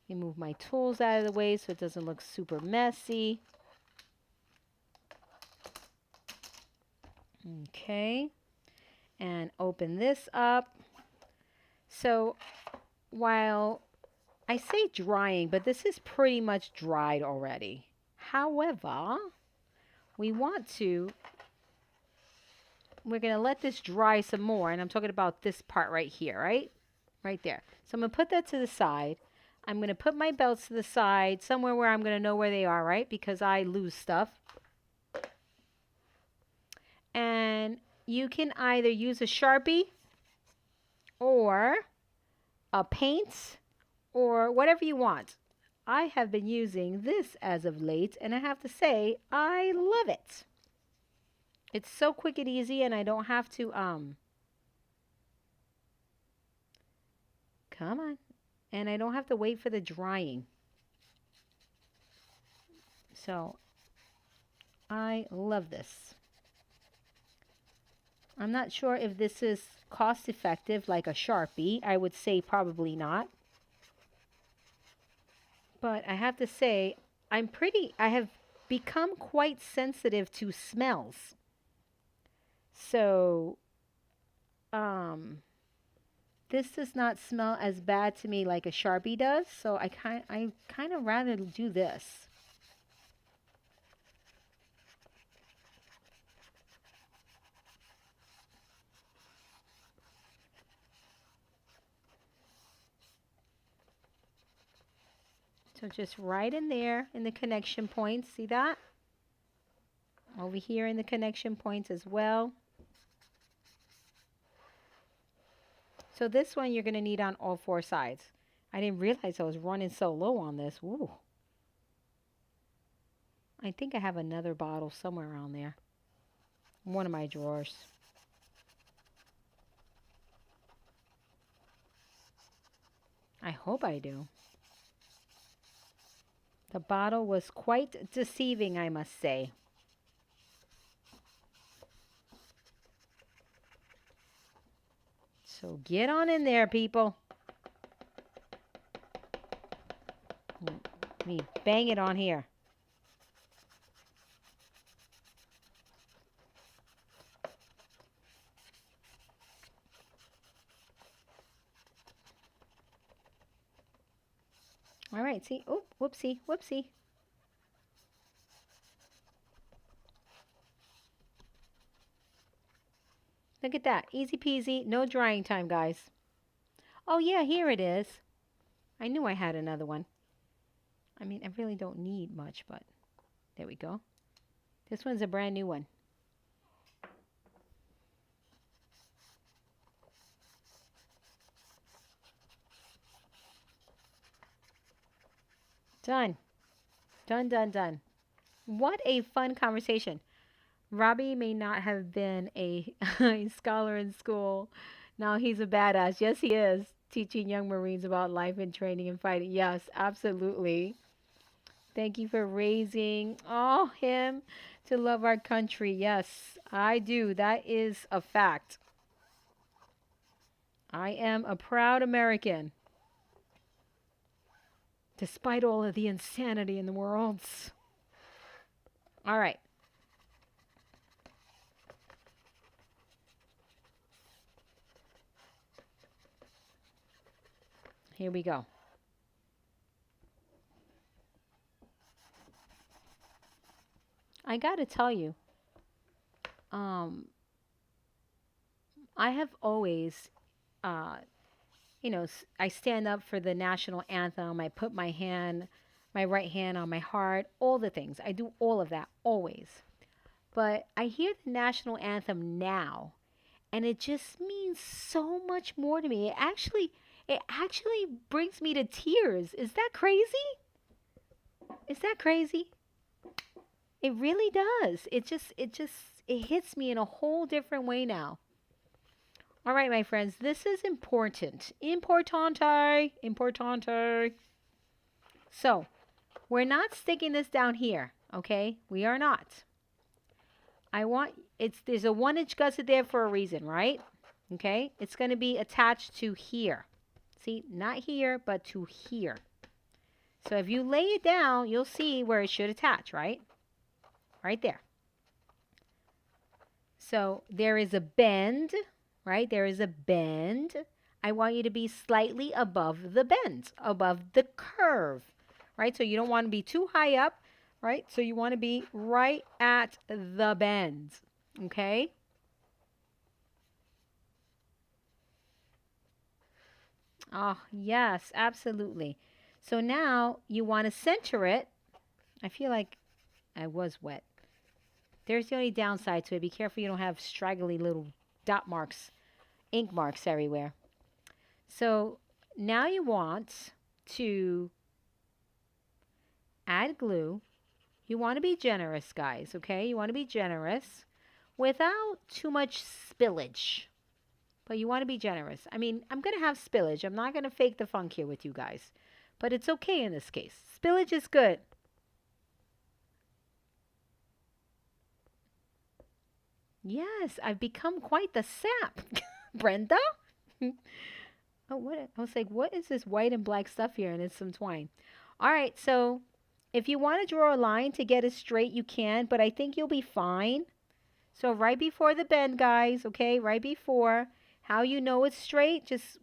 Let me move my tools out of the way so it doesn't look super messy. Okay. And open this up. So while I say drying, but this is pretty much dried already. However, we're going to let this dry some more. And I'm talking about this part right here, right? Right there. So I'm going to put that to the side. I'm going to put my belts to the side, somewhere where I'm going to know where they are, right? Because I lose stuff. And you can either use a Sharpie or a paint or whatever you want. I have been using this as of late, and I have to say, I love it. It's so quick and easy, and I don't have to, come on. And I don't have to wait for the drying. So, I love this. I'm not sure if this is cost effective like a Sharpie. I would say probably not. But I have to say, I have become quite sensitive to smells. So, this does not smell as bad to me like a Sharpie does. So I kind of rather do this. So just right in there in the connection points. See that? Over here in the connection points as well. So this one you're going to need on all 4 sides. I didn't realize I was running so low on this. Ooh. I think I have another bottle somewhere around there. One of my drawers. I hope I do. The bottle was quite deceiving, I must say. So get on in there, people. Let me bang it on here. All right, see? Oh, whoopsie, whoopsie. Look at that. Easy peasy. No drying time, guys. Oh, yeah, here it is. I knew I had another one. I mean, I really don't need much, but there we go. This one's a brand new one. Done. Done, done, done. What a fun conversation. Robbie may not have been a scholar in school. Now he's a badass. Yes, he is. Teaching young Marines about life and training and fighting. Yes, absolutely. Thank you for raising him to love our country. Yes, I do. That is a fact. I am a proud American. Despite all of the insanity in the world. All right. Here we go. I got to tell you, I have always, I stand up for the national anthem. I put my right hand on my heart, all the things. I do all of that always. But I hear the national anthem now, and it just means so much more to me. It actually brings me to tears. Is that crazy? Is that crazy? It really does. It hits me in a whole different way now. All right, my friends, this is important. Importante. Importante. So, we're not sticking this down here, okay? We are not. There's a 1-inch gusset there for a reason, right? Okay? It's going to be attached to here. See, not here, but to here. So if you lay it down, you'll see where it should attach, right? Right there. So there is a bend, right? There is a bend. I want you to be slightly above the bend, above the curve, right? So you don't want to be too high up, right? So you want to be right at the bend, okay? Oh, yes, absolutely. So now you want to center it. I feel like I was wet. There's the only downside to it. Be careful you don't have straggly little dot marks, ink marks everywhere. So now you want to add glue. You want to be generous, guys, okay? You want to be generous without too much spillage. But you want to be generous. I mean, I'm going to have spillage. I'm not going to fake the funk here with you guys. But it's okay in this case. Spillage is good. Yes, I've become quite the sap. Brenda? Oh, what? I was like, what is this white and black stuff here? And it's some twine. All right, so if you want to draw a line to get it straight, you can. But I think you'll be fine. So right before the bend, guys, okay? Right before. How you know it's straight, just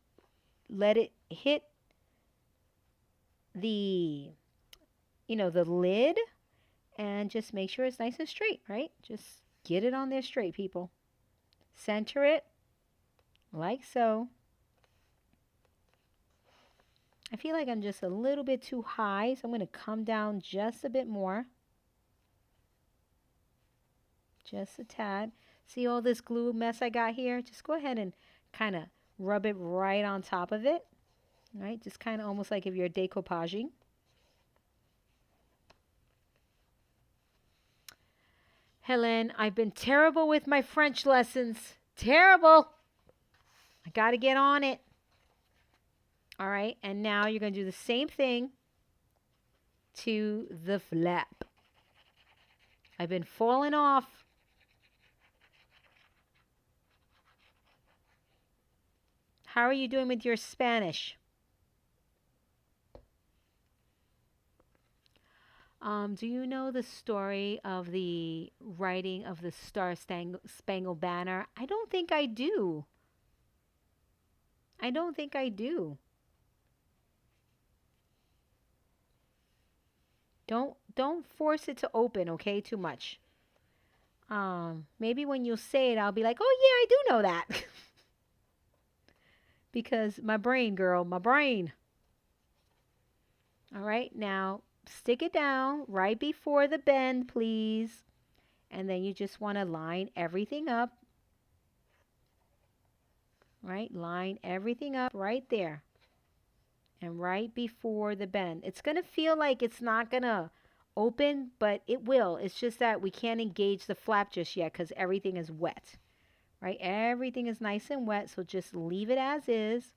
let it hit the, the lid, and just make sure it's nice and straight, right? Just get it on there straight, people. Center it like so. I feel like I'm just a little bit too high, so I'm going to come down just a bit more. Just a tad. See all this glue mess I got here? Just go ahead and kind of rub it right on top of it. Right? Just kind of almost like if you're decoupaging. Helen, I've been terrible with my French lessons. Terrible. I got to get on it. All right. And now you're going to do the same thing to the flap. I've been falling off. How are you doing with your Spanish? Do you know the story of the writing of the Spangled Banner? I don't think I do. I don't think I do. Don't force it to open, okay? Too much. Maybe when you say it, I'll be like, oh yeah, I do know that. Because my brain, girl, my brain. All right, now stick it down right before the bend, please. And then you just want to line everything up. Right? Line everything up right there. And right before the bend. It's going to feel like it's not going to open, but it will. It's just that we can't engage the flap just yet because everything is wet. Right? Everything is nice and wet, so just leave it as is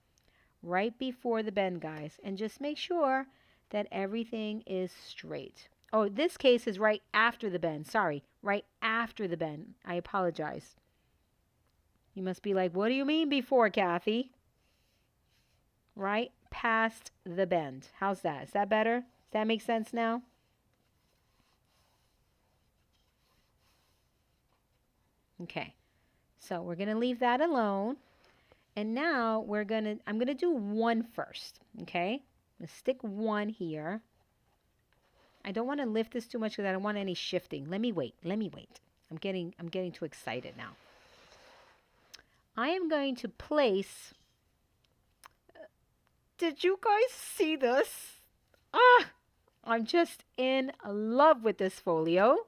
right before the bend, guys. And just make sure that everything is straight. Oh, this case is right after the bend. Sorry, right after the bend. I apologize. You must be like, what do you mean before, Kathy? Right past the bend. How's that? Is that better? Does that make sense now? Okay. So we're going to leave that alone. And now I'm going to do one first. Okay. I'm going to stick one here. I don't want to lift this too much because I don't want any shifting. Let me wait. Let me wait. I'm getting too excited now. I am going to place. Did you guys see this? Ah, I'm just in love with this folio.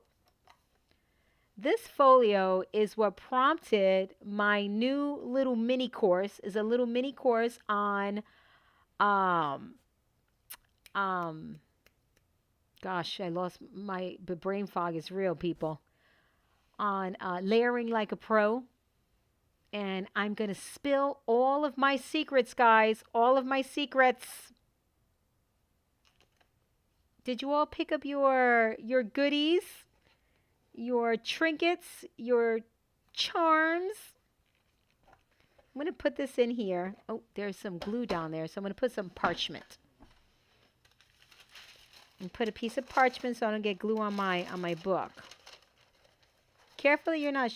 This folio is what prompted my new little mini course. Is a little mini course on gosh, I lost the brain fog is real, people. On layering like a pro. And I'm going to spill all of my secrets, guys. All of my secrets. Did you all pick up your goodies? Your trinkets? Your charms? I'm going to put this in here. Oh, there's some glue down there. So I'm going to put some parchment. And put a piece of parchment so I don't get glue on my book. Carefully, you're not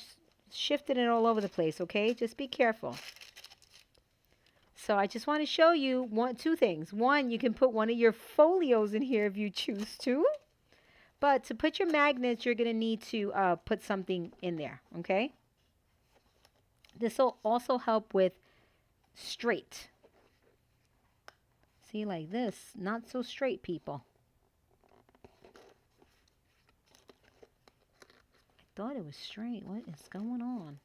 shifting it all over the place, okay? Just be careful. So I just want to show you two things. One, you can put one of your folios in here if you choose to. But to put your magnets, you're going to need to put something in there, okay? This will also help with straight. See, like this, not so straight, people. Thought it was straight. What is going on?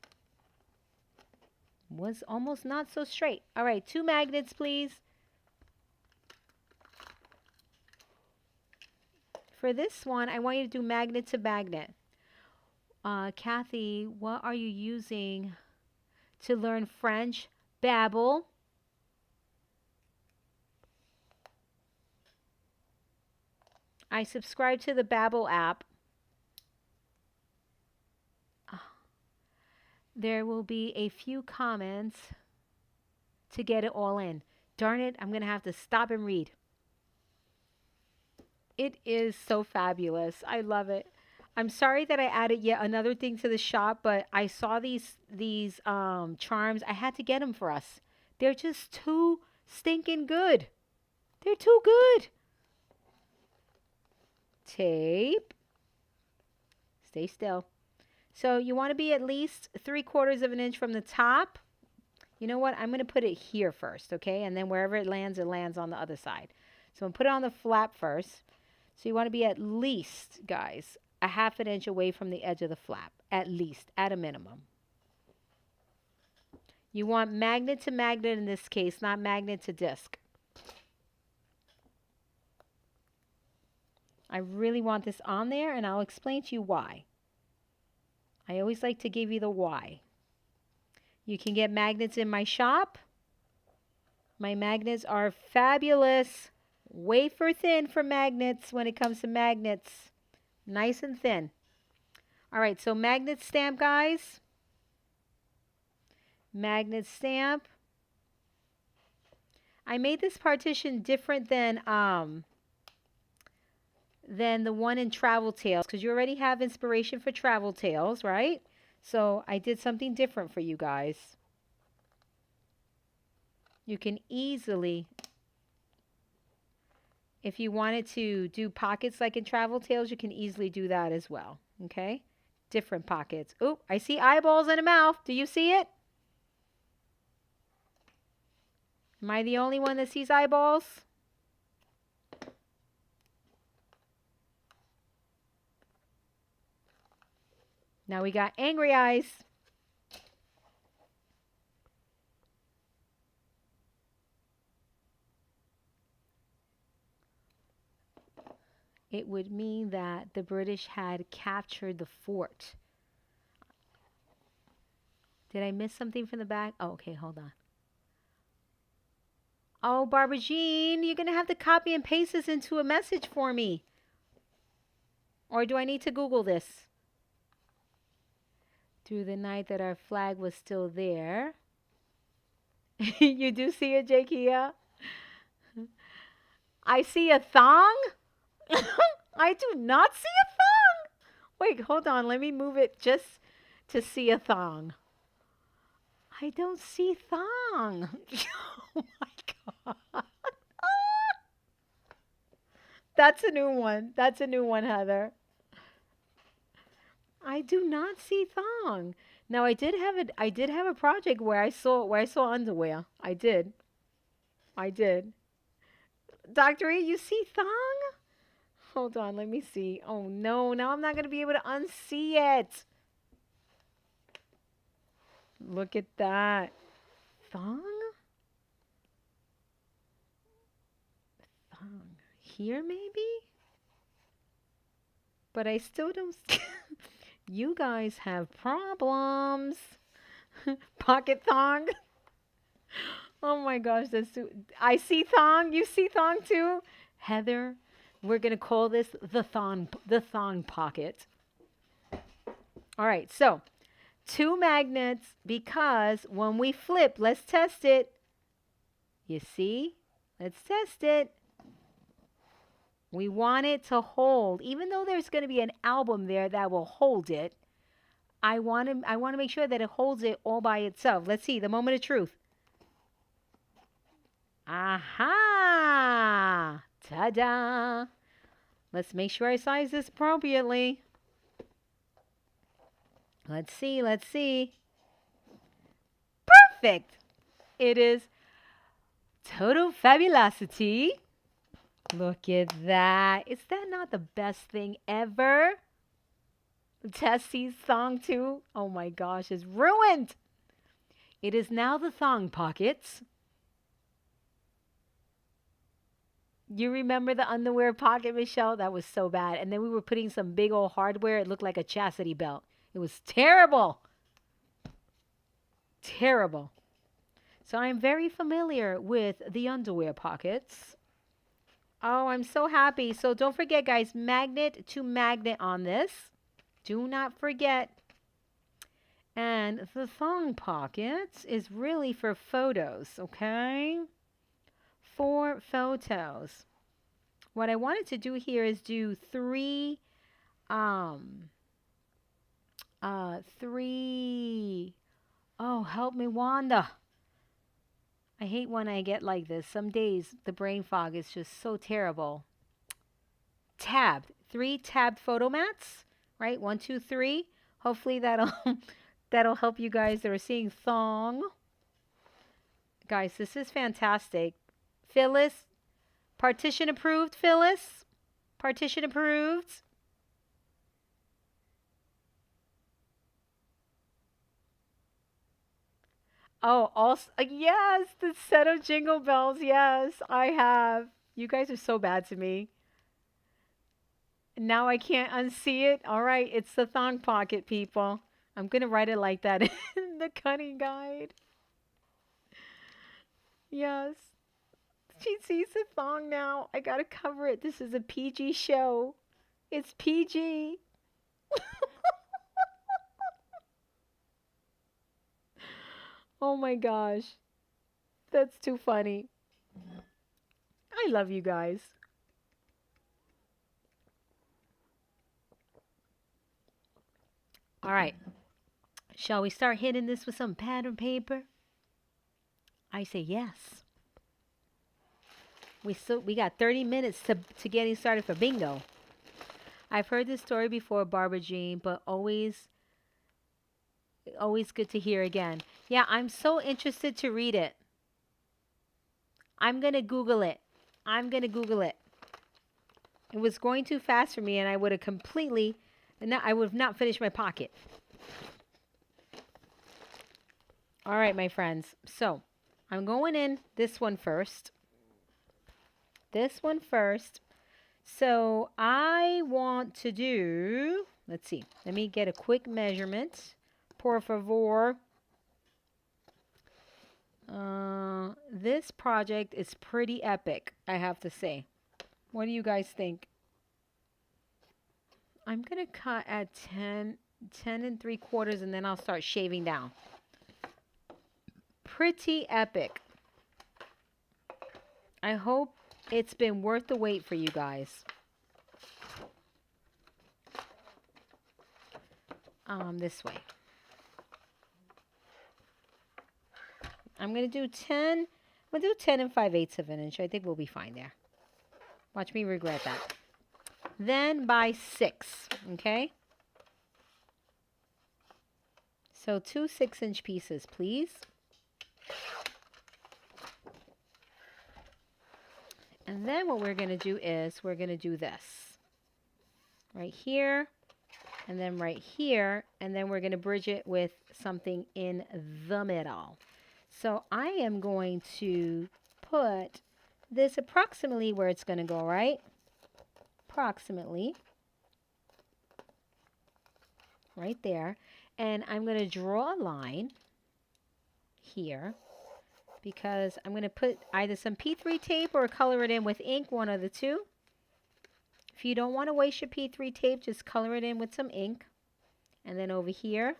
Was almost not so straight. All right, 2 magnets, please. For this one, I want you to do magnet to magnet. Kathy, what are you using to learn French? Babbel. I subscribe to the Babbel app. There will be a few comments to get it all in. Darn it, I'm going to have to stop and read. It is so fabulous. I love it. I'm sorry that I added yet another thing to the shop, but I saw these charms. I had to get them for us. They're just too stinking good. They're too good. Tape. Stay still. So you want to be at least 3/4 of an inch from the top. You know what? I'm going to put it here first, okay? And then wherever it lands on the other side. So I'm going to put it on the flap first. So you want to be at least, guys, a 1/2 inch away from the edge of the flap. At least, at a minimum. You want magnet to magnet in this case, not magnet to disc. I really want this on there, and I'll explain to you why. I always like to give you the why. You can get magnets in my shop. My magnets are fabulous. Wafer thin for magnets when it comes to magnets. Nice and thin. All right, so magnet stamp, guys. Magnet stamp. I made this partition different than than the one in Travel Tales, because you already have inspiration for Travel Tales, right? So I did something different for you guys. You can easily, if you wanted to do pockets like in Travel Tales, you can easily do that as well. Okay? Different pockets. Oh, I see eyeballs and a mouth. Do you see it? Am I the only one that sees eyeballs? Now we got angry eyes. It would mean that the British had captured the fort. Did I miss something from the back? Oh, okay, hold on. Oh, Barbara Jean, you're going to have to copy and paste this into a message for me. Or do I need to Google this? Through the night that our flag was still there. You do see it, Jakia? I see a thong? I do not see a thong. Wait, hold on. Let me move it just to see a thong. I don't see thong. Oh my God. That's a new one. That's a new one, Heather. I do not see thong. Now I did have a project where I saw underwear. I did. I did. Dr. E, you see thong? Hold on, let me see. Oh no, now I'm not gonna be able to unsee it. Look at that. Thong? Thong. Here maybe? But I still don't You guys have problems. Pocket thong. Oh my gosh, I see thong. You see thong too? Heather, we're going to call this the thong pocket. All right, so 2 magnets, because when we flip, let's test it. You see? Let's test it. We want it to hold, even though there's going to be an album there that will hold it. I want to make sure that it holds it all by itself. Let's see, the moment of truth. Aha! Ta-da! Let's make sure I size this appropriately. Let's see, let's see. Perfect! It is total fabulosity. Look at that. Is that not the best thing ever? Tessie's thong too. Oh my gosh, it's ruined. It is now the thong pockets. You remember the underwear pocket, Michelle? That was so bad. And then we were putting some big old hardware. It looked like a chastity belt. It was terrible. Terrible. So I'm very familiar with the underwear pockets. Oh, I'm so happy. So don't forget, guys, magnet to magnet on this. Do not forget. And the thong pockets is really for photos, okay? For photos. What I wanted to do here is do three, oh, help me, Wanda. I hate when I get like this. Some days the brain fog is just so terrible. Tabbed. 3 tabbed photo mats, right? 1, 2, 3. Hopefully that'll that'll help you guys that are seeing thong. Guys, this is fantastic. Phyllis, partition approved, Phyllis. Partition approved. Oh, also, yes, the set of jingle bells. Yes, I have. You guys are so bad to me. Now I can't unsee it. All right, it's the thong pocket, people. I'm going to write it like that in the cutting guide. Yes. She sees the thong now. I got to cover it. This is a PG show. It's PG. Oh my gosh. That's too funny. I love you guys. All right. Shall we start hitting this with some pattern paper? I say yes. We got 30 minutes to getting started for bingo. I've heard this story before, Barbara Jean, but always good to hear again. Yeah, I'm so interested to read it. I'm going to Google it. It was going too fast for me, and I would have I would have not finished my pocket. All right, my friends. So I'm going in this one first. So I want to do, let's see, let me get a quick measurement. Por favor. This project is pretty epic, I have to say. What do you guys think? I'm going to cut at 10 3/4, and then I'll start shaving down. Pretty epic. I hope it's been worth the wait for you guys. This way. I'm going to do 10. I'm going to do 10 and 5/8 of an inch. I think we'll be fine there. Watch me regret that. Then by 6, okay? So 2 6-inch pieces, please. And then what we're going to do is we're going to do this. Right here, and then right here, and then we're going to bridge it with something in the middle. So I am going to put this approximately where it's going to go, right? Approximately. Right there. And I'm going to draw a line here because I'm going to put either some P3 tape or color it in with ink, one of the two. If you don't want to waste your P3 tape, just color it in with some ink. And then over here.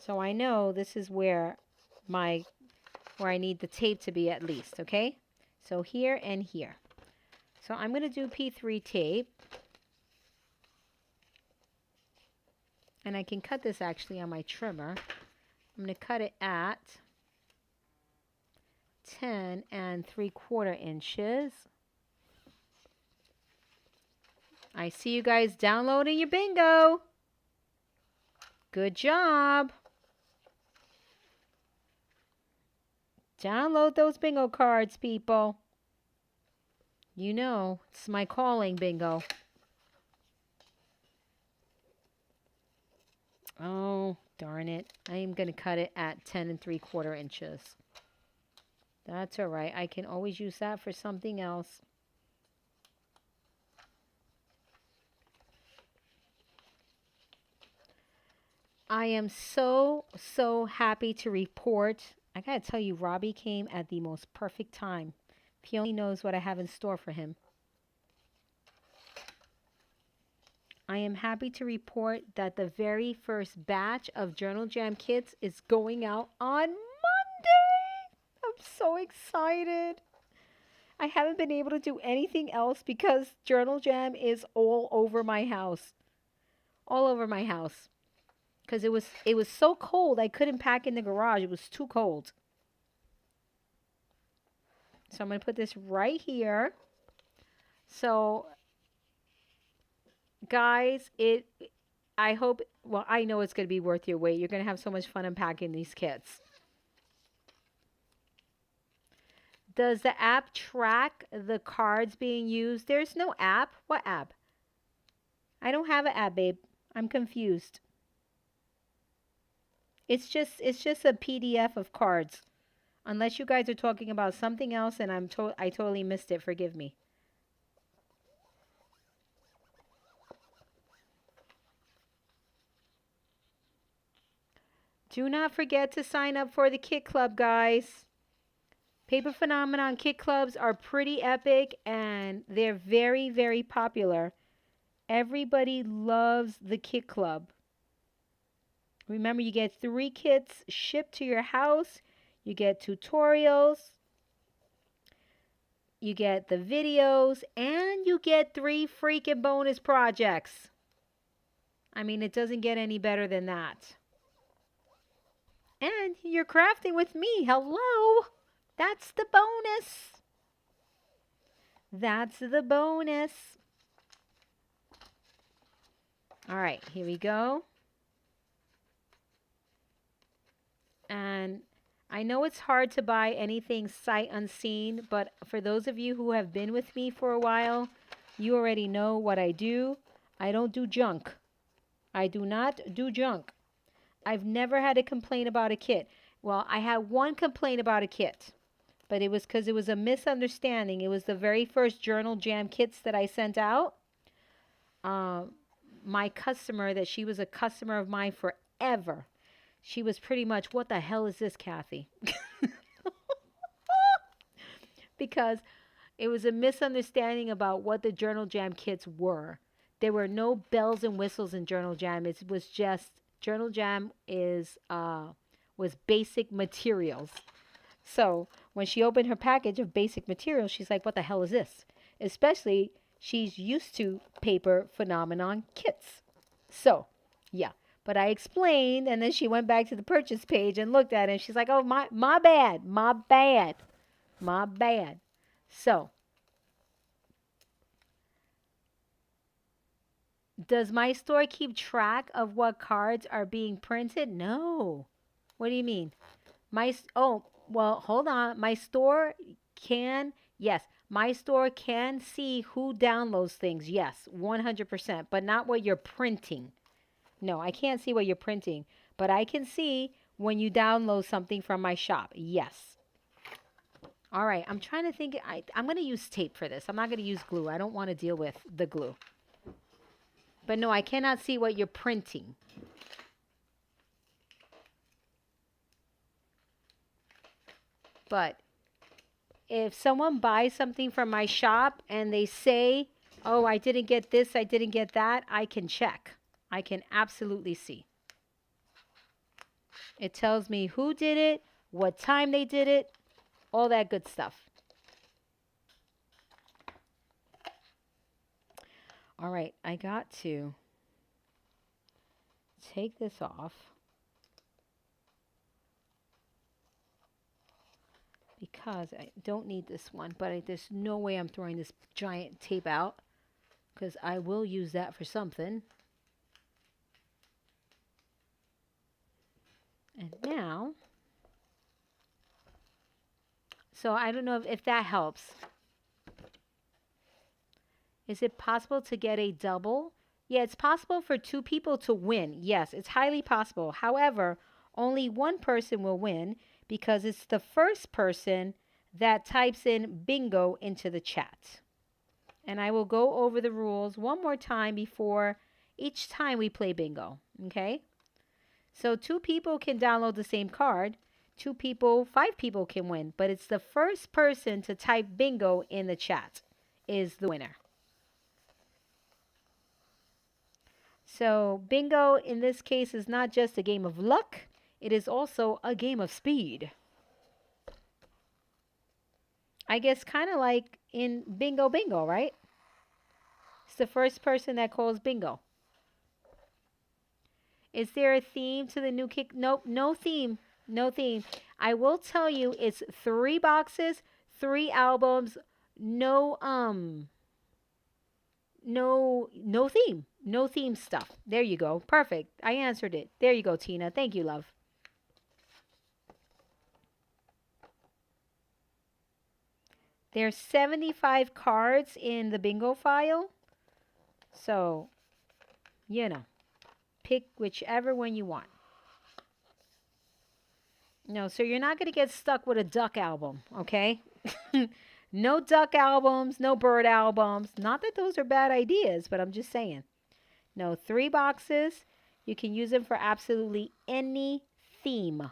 So I know this is where I need the tape to be at least, okay? So here and here. So I'm going to do P3 tape. And I can cut this actually on my trimmer. I'm going to cut it at 10 3/4 inches. I see you guys downloading your bingo. Good job. Download those bingo cards, people. You know, it's my calling, bingo. Oh, darn it. I am going to cut it at 10 3/4 inches. That's all right. I can always use that for something else. I am so happy to report. I got to tell you, Robbie came at the most perfect time. If he only knows what I have in store for him. I am happy to report that the very first batch of Journal Jam kits is going out on Monday. I'm so excited. I haven't been able to do anything else because Journal Jam is all over my house. All over my house. Because it was so cold I couldn't pack in the garage. It was too cold. So I'm going to put this right here. So guys, I hope, well, I know it's going to be worth your wait. You're going to have so much fun unpacking these kits. Does the app track the cards being used? There's no app. What app? I don't have an app, babe. I'm confused. It's just a PDF of cards. Unless you guys are talking about something else and I totally missed it. Forgive me. Do not forget to sign up for the Kit Club, guys. Paper Phenomenon Kit Clubs are pretty epic and they're very, very popular. Everybody loves the Kit Club. Remember, you get 3 kits shipped to your house. You get tutorials. You get the videos. And you get 3 freaking bonus projects. I mean, it doesn't get any better than that. And you're crafting with me. Hello. That's the bonus. That's the bonus. All right, here we go. And I know it's hard to buy anything sight unseen, but for those of you who have been with me for a while, you already know what I do. I don't do junk. I do not do junk. I've never had a complaint about a kit. Well, I had one complaint about a kit, but it was because it was a misunderstanding. It was the very first Journal Jam kits that I sent out. My customer, that she was a customer of mine forever, she was pretty much, what the hell is this, Kathy? Because it was a misunderstanding about what the Journal Jam kits were. There were no bells and whistles in Journal Jam. It was just, Journal Jam was basic materials. So when she opened her package of basic materials, she's like, what the hell is this? Especially, she's used to paper phenomenon kits. So, yeah. But I explained, and then she went back to the purchase page and looked at it, and she's like, oh, my bad, my bad, my bad. So, does my store keep track of what cards are being printed? No. What do you mean? Well, hold on. My store can, yes, my store can see who downloads things. Yes, 100%, but not what you're printing. No, I can't see what you're printing, but I can see when you download something from my shop. Yes. All right, I'm trying to think. I'm going to use tape for this. I'm not going to use glue. I don't want to deal with the glue. But no, I cannot see what you're printing. But if someone buys something from my shop and they say, oh, I didn't get this, I didn't get that, I can check. I can absolutely see. It tells me who did it, what time they did it, all that good stuff. All right, I got to take this off because I don't need this one, but there's no way I'm throwing this giant tape out because I will use that for something. And now, so I don't know if that helps. Is it possible to get a double? Yeah, it's possible for 2 people to win. Yes, it's highly possible. However, only one person will win because it's the first person that types in bingo into the chat. And I will go over the rules one more time before each time we play bingo. Okay? So 2 people can download the same card. 2 people, 5 people can win. But it's the first person to type bingo in the chat is the winner. So bingo in this case is not just a game of luck. It is also a game of speed. I guess kind of like in bingo, right? It's the first person that calls bingo. Is there a theme to the new kick? Nope, no theme. No theme. I will tell you it's 3 boxes, 3 albums, no theme. No theme stuff. There you go. Perfect. I answered it. There you go, Tina. Thank you, love. There's 75 cards in the bingo file. So, you know, pick whichever one you want. No, so you're not going to get stuck with a duck album, okay? No duck albums, no bird albums. Not that those are bad ideas, but I'm just saying. No, 3 boxes. You can use them for absolutely any theme.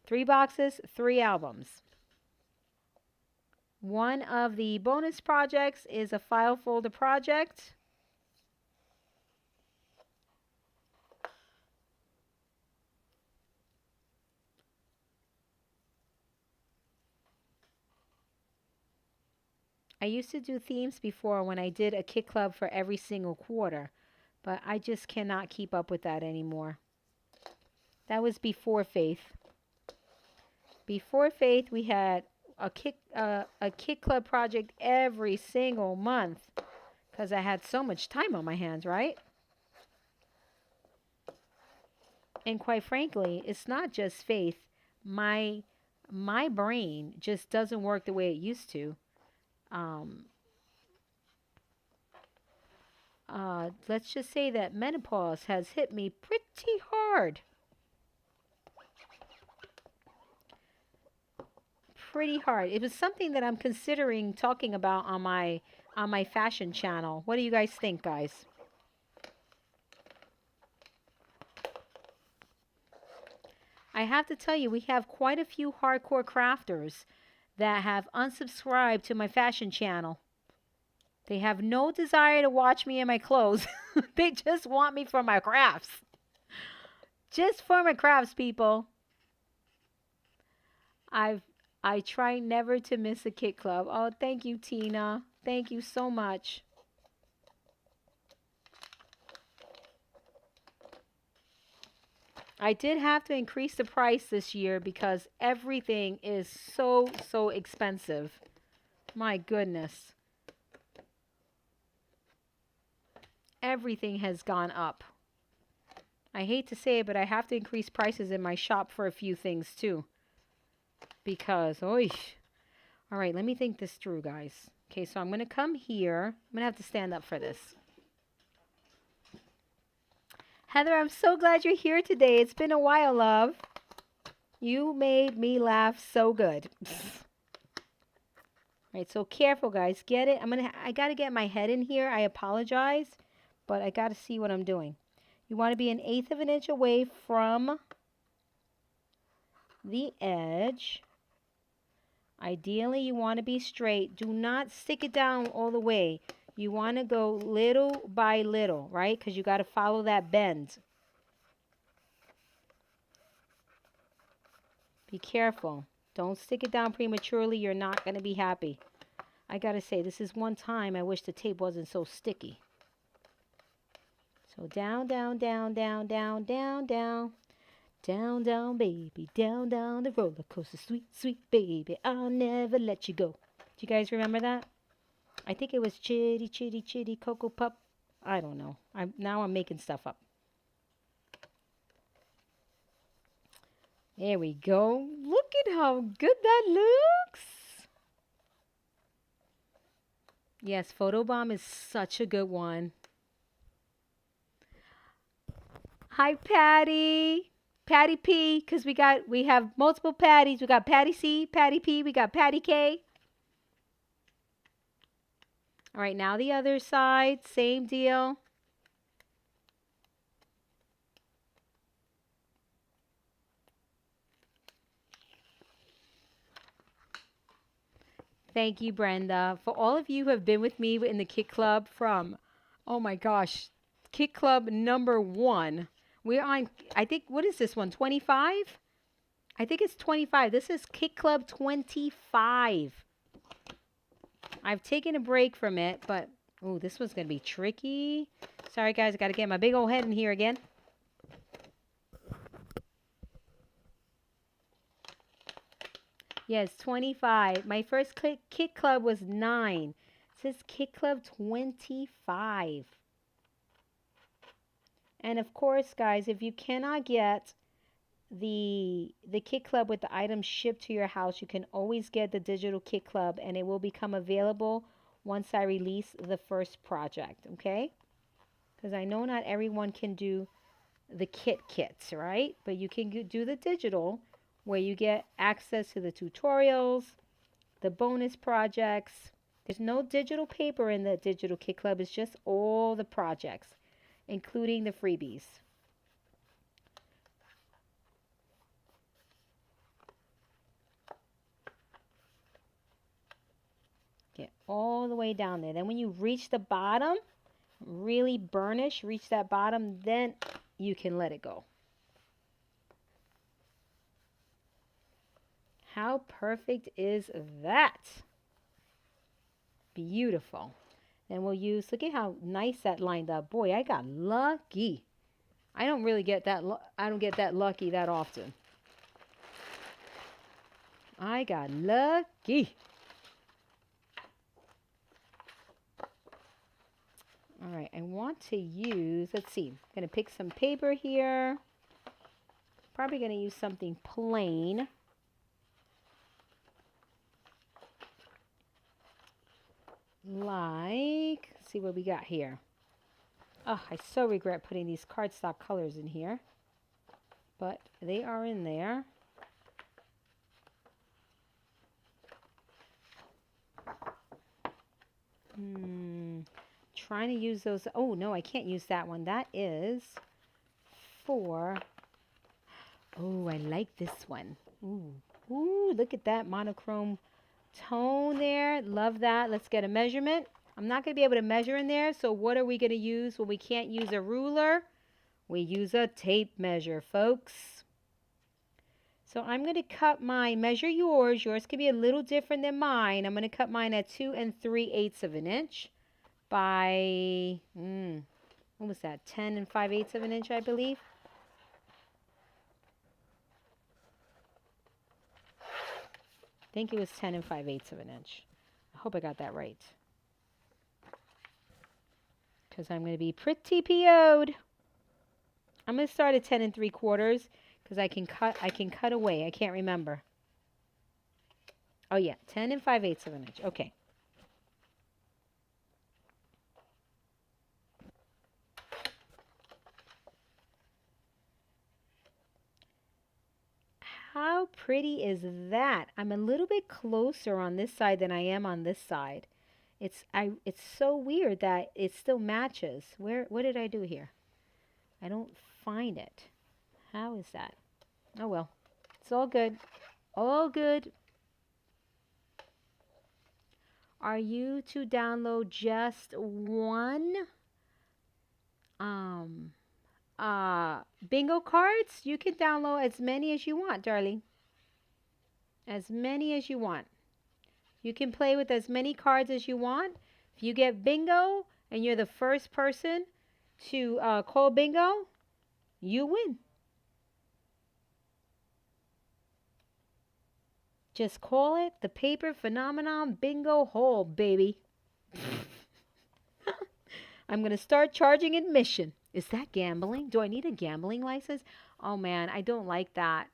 3 boxes, 3 albums. One of the bonus projects is a file folder project. I used to do themes before when I did a kit club for every single quarter, but I just cannot keep up with that anymore. That was before Faith. Before Faith, we had a kit club project every single month because I had so much time on my hands, right? And quite frankly, it's not just Faith. My brain just doesn't work the way it used to. Let's just say that menopause has hit me pretty hard. Pretty hard. It was something that I'm considering talking about on my fashion channel. What do you guys think, guys? I have to tell you, we have quite a few hardcore crafters that have unsubscribed to my fashion channel. They have no desire to watch me in my clothes. They just want me for my crafts. Just for my crafts, people. I try never to miss a kit club. Oh, thank you, Tina. Thank you so much. I did have to increase the price this year because everything is so expensive. My goodness. Everything has gone up. I hate to say it, but I have to increase prices in my shop for a few things too. Because, oish. All right, let me think this through, guys. Okay, so I'm going to come here. I'm going to have to stand up for this. Heather, I'm so glad you're here today. It's been a while, love. You made me laugh so good. All right, so careful, guys. Get it? I got to get my head in here. I apologize, but I got to see what I'm doing. You want to be 1/8 of an inch away from the edge. Ideally, you want to be straight. Do not stick it down all the way. You want to go little by little, right? Because you got to follow that bend. Be careful. Don't stick it down prematurely. You're not going to be happy. I got to say, this is one time I wish the tape wasn't so sticky. So down, down, down, down, down, down, down. Down, down, baby, down, down the roller coaster, sweet, sweet baby, I'll never let you go. Do you guys remember that? I think it was Chitty, Chitty, Chitty, Cocoa Pup. I don't know. Now I'm making stuff up. There we go. Look at how good that looks. Yes, Photobomb is such a good one. Hi, Patty. Patty P, because we have multiple Patties. We got Patty C, Patty P, we got Patty K. All right, now the other side, same deal. Thank you, Brenda. For all of you who have been with me in the Kit Club from, oh my gosh, Kit Club number 1. We're on, I think, what is this one, 25? I think it's 25. This is Kit Club 25. I've taken a break from it, but, oh, this one's going to be tricky. Sorry, guys, I got to get my big old head in here again. Yes, 25. My first Kit Club was 9. It says Kit Club 25. And of course, guys, if you cannot get the Kit Club with the items shipped to your house, you can always get the digital Kit Club, and it will become available once I release the first project, okay? Because I know not everyone can do the kits, right? But you can do the digital, where you get access to the tutorials, the bonus projects. There's no digital paper in the digital Kit Club. It's just all the projects, including the freebies. Get all the way down there. Then when you reach the bottom, really burnish, reach that bottom, then you can let it go. How perfect is that? Beautiful. And we'll use, look at how nice that lined up. Boy, I got lucky. I don't really get that, I don't get that lucky that often. I got lucky. All right, I want to use, let's see, I'm going to pick some paper here. Probably going to use something plain. Like, let's see what we got here. Oh, I so regret putting these cardstock colors in here. But they are in there. Trying to use those. Oh, no, I can't use that one. That is for... Oh, I like this one. Ooh, ooh, look at that monochrome tone there. Love that. Let's get a measurement. I'm not going to be able to measure in there, so what are we going to use when we can't use a ruler? We use a tape measure, folks. So I'm going to cut mine. Measure yours. Yours can be a little different than mine. I'm going to cut mine at 2 3/8 of an inch by, what was that, 10 5/8 of an inch, I believe. I think it was 10 5/8 of an inch. I hope I got that right. Because I'm going to be pretty PO'd. I'm going to start at 10 3/4 because I can cut away. I can't remember. Oh yeah, 10 5/8 of an inch. Okay. How pretty is that? I'm a little bit closer on this side than I am on this side. It's so weird that it still matches. What did I do here? I don't find it. How is that? Oh well. It's all good. All good. Are you to download just one bingo cards? You can download as many as you want, darling. As many as you want. You can play with as many cards as you want. If you get bingo and you're the first person to call bingo, you win. Just call it the paper phenomenon bingo hole, baby. I'm going to start charging admission. Is that gambling? Do I need a gambling license? Oh man, I don't like that.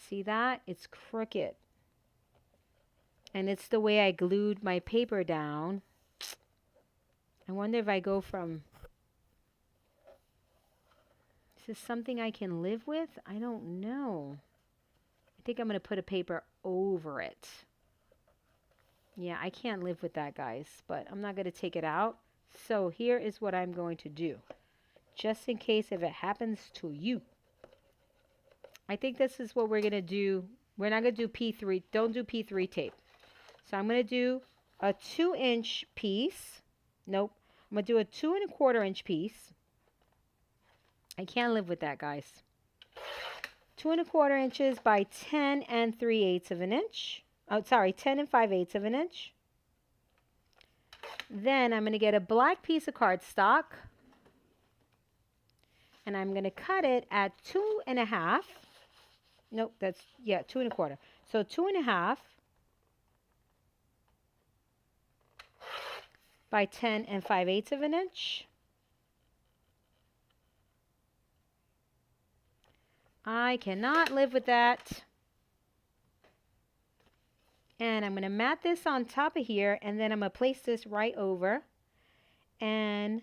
See that? It's crooked. And it's the way I glued my paper down. I wonder if I go from... Is this something I can live with? I don't know. I think I'm going to put a paper over it. Yeah, I can't live with that, guys. But I'm not going to take it out. So here is what I'm going to do. Just in case if it happens to you. I think this is what we're going to do. We're not going to do P3. Don't do P3 tape. So I'm going to do a 2-inch piece. Nope. I'm going to do a 2 1/4 inch piece. I can't live with that, guys. 2 1/4 inches by 10 3/8 of an inch. Oh, sorry, 10 5/8 of an inch. Then I'm going to get a black piece of cardstock. And I'm going to cut it at 2 1/2. Nope, that's, yeah, 2 1/4. So 2 1/2 by 10 5/8 of an inch. I cannot live with that. And I'm going to mat this on top of here, and then I'm going to place this right over. And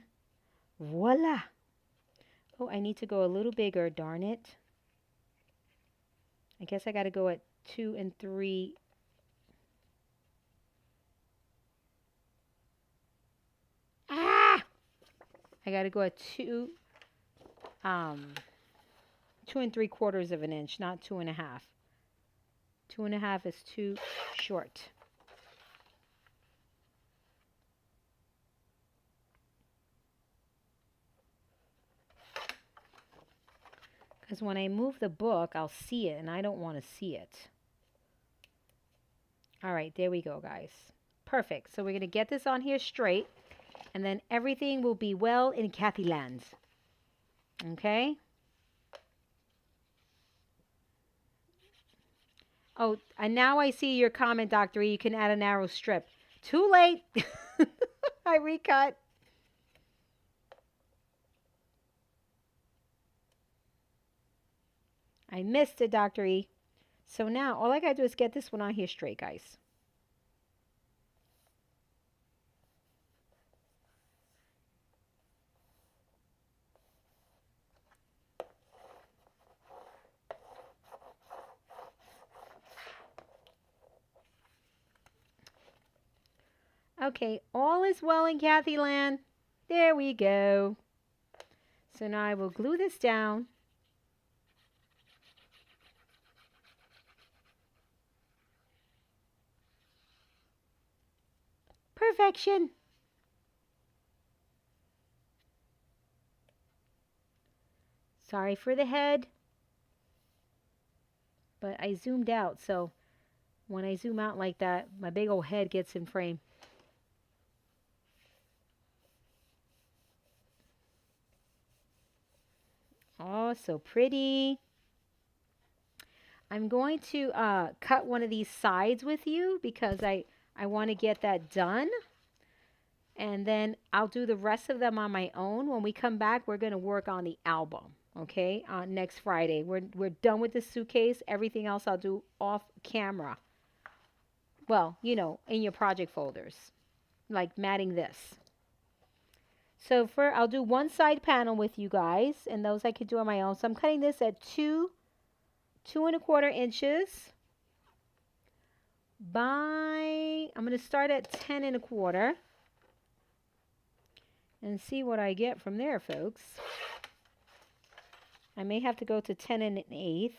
voila. Oh, I need to go a little bigger, darn it. I guess I got to go at 2 3. Ah! I got to go at 2 3/4 of an inch, not 2 1/2. 2 1/2 is too short. Because when I move the book, I'll see it, and I don't want to see it. All right, there we go, guys. Perfect. So we're going to get this on here straight, and then everything will be well in Kathy lands. Okay? Oh, and now I see your comment, Dr. E. You can add a narrow strip. Too late. I recut. I missed it, Dr. E. So now all I got to do is get this one on here straight, guys. Okay, all is well in Kathy land. There we go. So now I will glue this down. Perfection. Sorry for the head, but I zoomed out, so when I zoom out like that, my big old head gets in frame. Oh, so pretty. I'm going to cut one of these sides with you because I want to get that done. And then I'll do the rest of them on my own. When we come back, we're going to work on the album, okay, next Friday. We're done with the suitcase. Everything else I'll do off camera. Well, you know, in your project folders, like matting this. So I'll do one side panel with you guys, and those I could do on my own. So I'm cutting this at 2.25 inches by, I'm going to start at 10.25 and see what I get from there, folks. I may have to go to 10.125,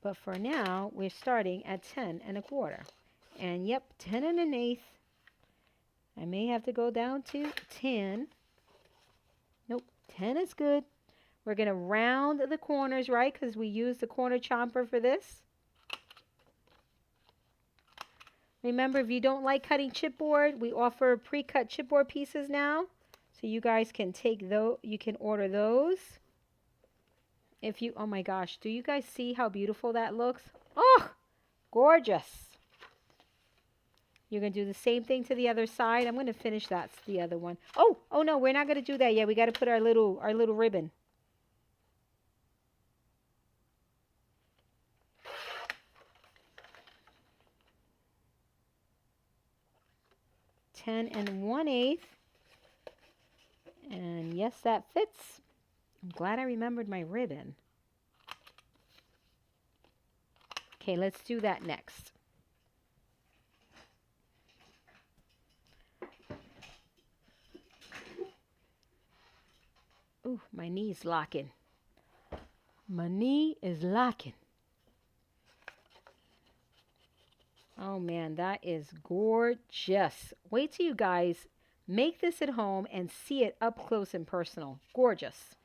but for now, we're starting at 10.25. And yep, 10.125. I may have to go down to 10. Nope, 10 is good. We're going to round the corners, right? Because we use the corner chomper for this. Remember, if you don't like cutting chipboard, we offer pre-cut chipboard pieces now. So you guys can take those, you can order those. If you, oh my gosh, do you guys see how beautiful that looks? Oh, gorgeous. You're going to do the same thing to the other side. I'm going to finish that, the other one. Oh no, we're not going to do that yet. We got to put our little ribbon. (10.125). And yes, that fits. I'm glad I remembered my ribbon. Okay, let's do that next. Ooh, my knee's locking. My knee is locking. Oh man, that is gorgeous. Wait till you guys make this at home and see it up close and personal. Gorgeous.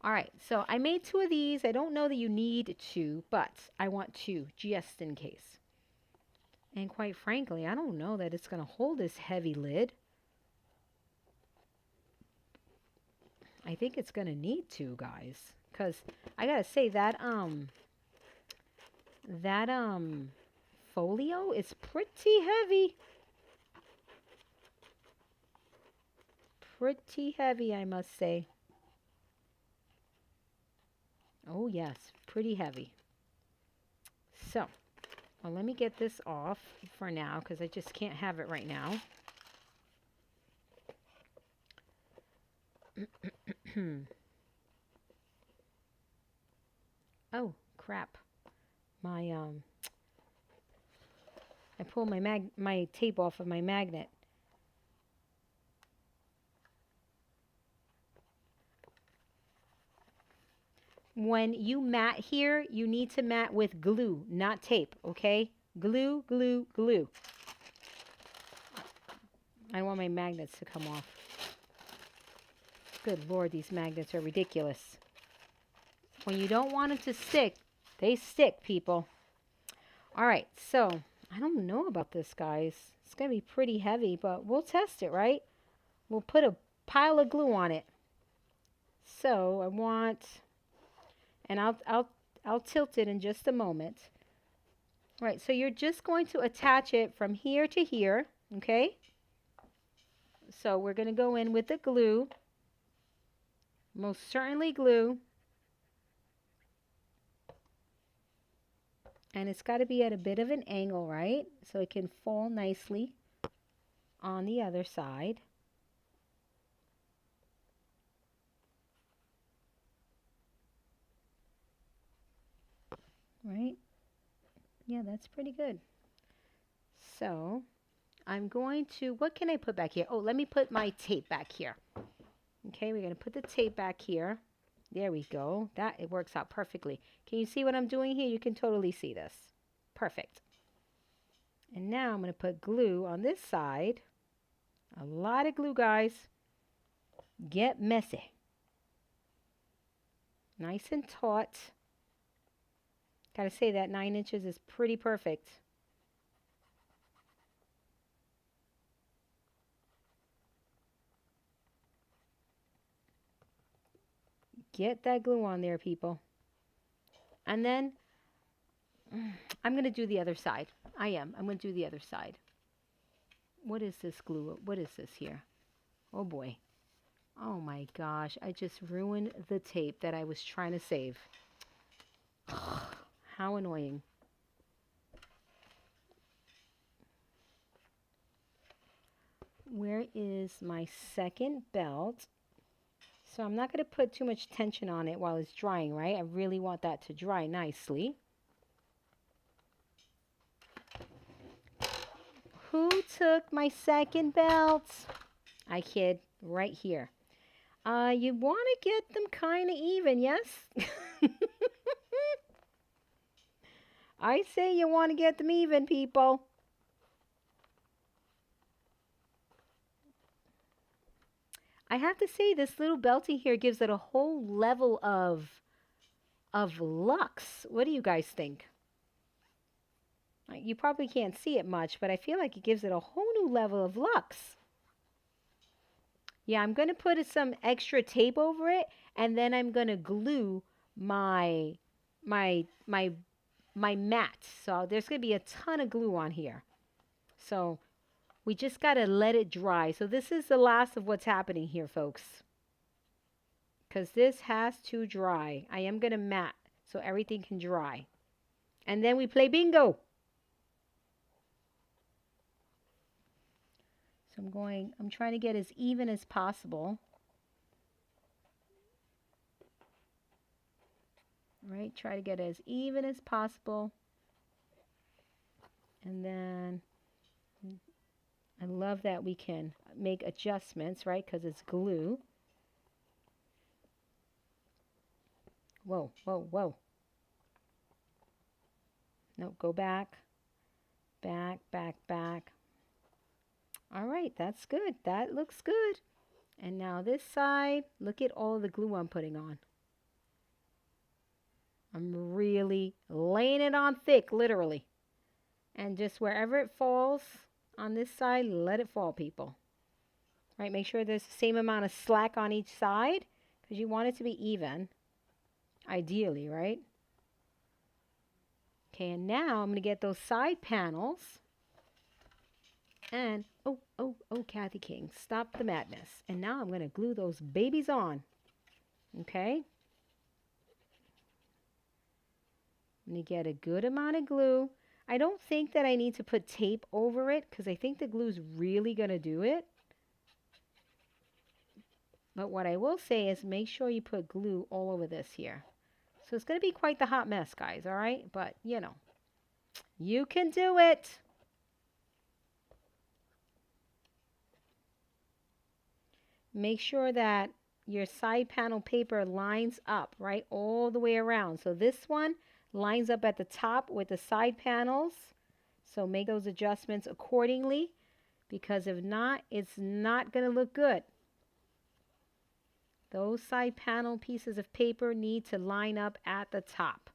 All right, so I made 2 of these. I don't know that you need 2, but I want 2 just in case. And quite frankly, I don't know that it's going to hold this heavy lid. I think it's going to need 2, guys, because I got to say that folio is pretty heavy. Pretty heavy, I must say. Oh yes, pretty heavy. So, well, let me get this off for now because I just can't have it right now. Oh, crap. My I pulled my tape off of my magnet. When you mat here, you need to mat with glue, not tape, okay? Glue, glue, glue. I want my magnets to come off. Good Lord, these magnets are ridiculous. When you don't want them to stick, they stick, people. All right, so I don't know about this, guys. It's going to be pretty heavy, but we'll test it, right? We'll put a pile of glue on it. So I want, and I'll tilt it in just a moment. Right, so you're just going to attach it from here to here, okay? So we're going to go in with the glue, most certainly glue. And it's got to be at a bit of an angle, right? So it can fall nicely on the other side. Right? Yeah, that's pretty good. So I'm going to, what can I put back here? Oh, let me put my tape back here. Okay, we're going to put the tape back here. There we go. That, it works out perfectly. Can you see what I'm doing here? You can totally see this. Perfect. And now I'm going to put glue on this side. A lot of glue, guys. Get messy. Nice and taut. Gotta say that 9 inches is pretty perfect. Get that glue on there, people. And then I'm going to do the other side. I'm going to do the other side. What is this glue? What is this here? Oh boy. Oh my gosh. I just ruined the tape that I was trying to save. How annoying. Where is my second belt? So I'm not going to put too much tension on it while it's drying, right? I really want that to dry nicely. Who took my second belt? I kid, right here. You want to get them kind of even, yes? I say you want to get them even, people. I have to say this little belting here gives it a whole level of luxe. What do you guys think? You probably can't see it much, but I feel like it gives it a whole new level of luxe. Yeah, I'm going to put some extra tape over it, and then I'm going to glue my mat. So there's going to be a ton of glue on here. So we just got to let it dry. So this is the last of what's happening here, folks. Because this has to dry. I am going to mat so everything can dry. And then we play bingo. So I'm trying to get as even as possible. Right, try to get as even as possible. And then I love that we can make adjustments, right, because it's glue. Whoa, whoa, whoa. No, go back. Back, back, back. All right, that's good. That looks good. And now this side, look at all the glue I'm putting on. I'm really laying it on thick, literally. And just wherever it falls on this side, let it fall, people. Right, make sure there's the same amount of slack on each side because you want it to be even, ideally, right? Okay, and now I'm going to get those side panels. And, oh, Kathy King, stop the madness. And now I'm going to glue those babies on. Okay? I'm going to get a good amount of glue. I don't think that I need to put tape over it because I think the glue's really going to do it. But what I will say is make sure you put glue all over this here. So it's going to be quite the hot mess, guys, all right? But, you know, you can do it. Make sure that your side panel paper lines up, right, all the way around. So this one lines up at the top with the side panels. So make those adjustments accordingly because if not, it's not going to look good. Those side panel pieces of paper need to line up at the top.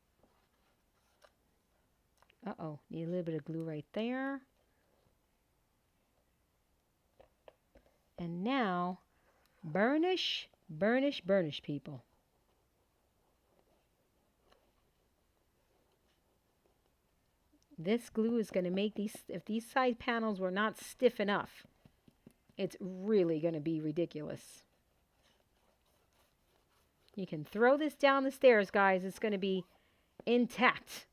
Uh-oh, need a little bit of glue right there. And now, burnish, burnish, burnish, people. This glue is going to make these, if these side panels were not stiff enough, it's really going to be ridiculous. You can throw this down the stairs, guys. It's going to be intact.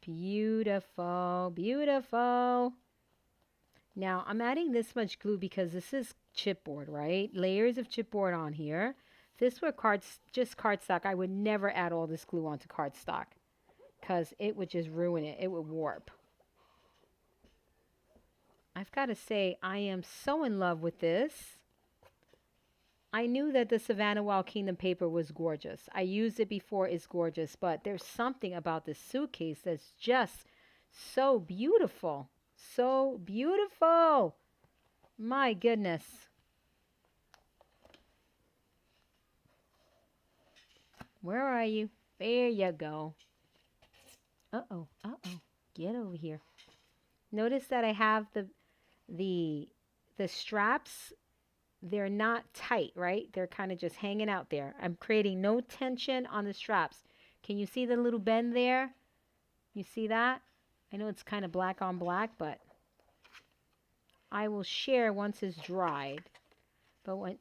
Beautiful, beautiful. Now, I'm adding this much glue because this is chipboard, right? Layers of chipboard on here. If this were just cardstock, I would never add all this glue onto cardstock because it would just ruin it. It would warp. I've got to say, I am so in love with this. I knew that the Savana Wild Kingdom paper was gorgeous. I used it before, it's gorgeous, but there's something about this suitcase that's just so beautiful. So beautiful. My goodness. Where are you? There you go. Uh-oh, uh-oh. Get over here. Notice that I have the straps, they're not tight, right? They're kind of just hanging out there. I'm creating no tension on the straps. Can you see the little bend there? You see that? I know it's kind of black on black, but I will share once it's dried. But when...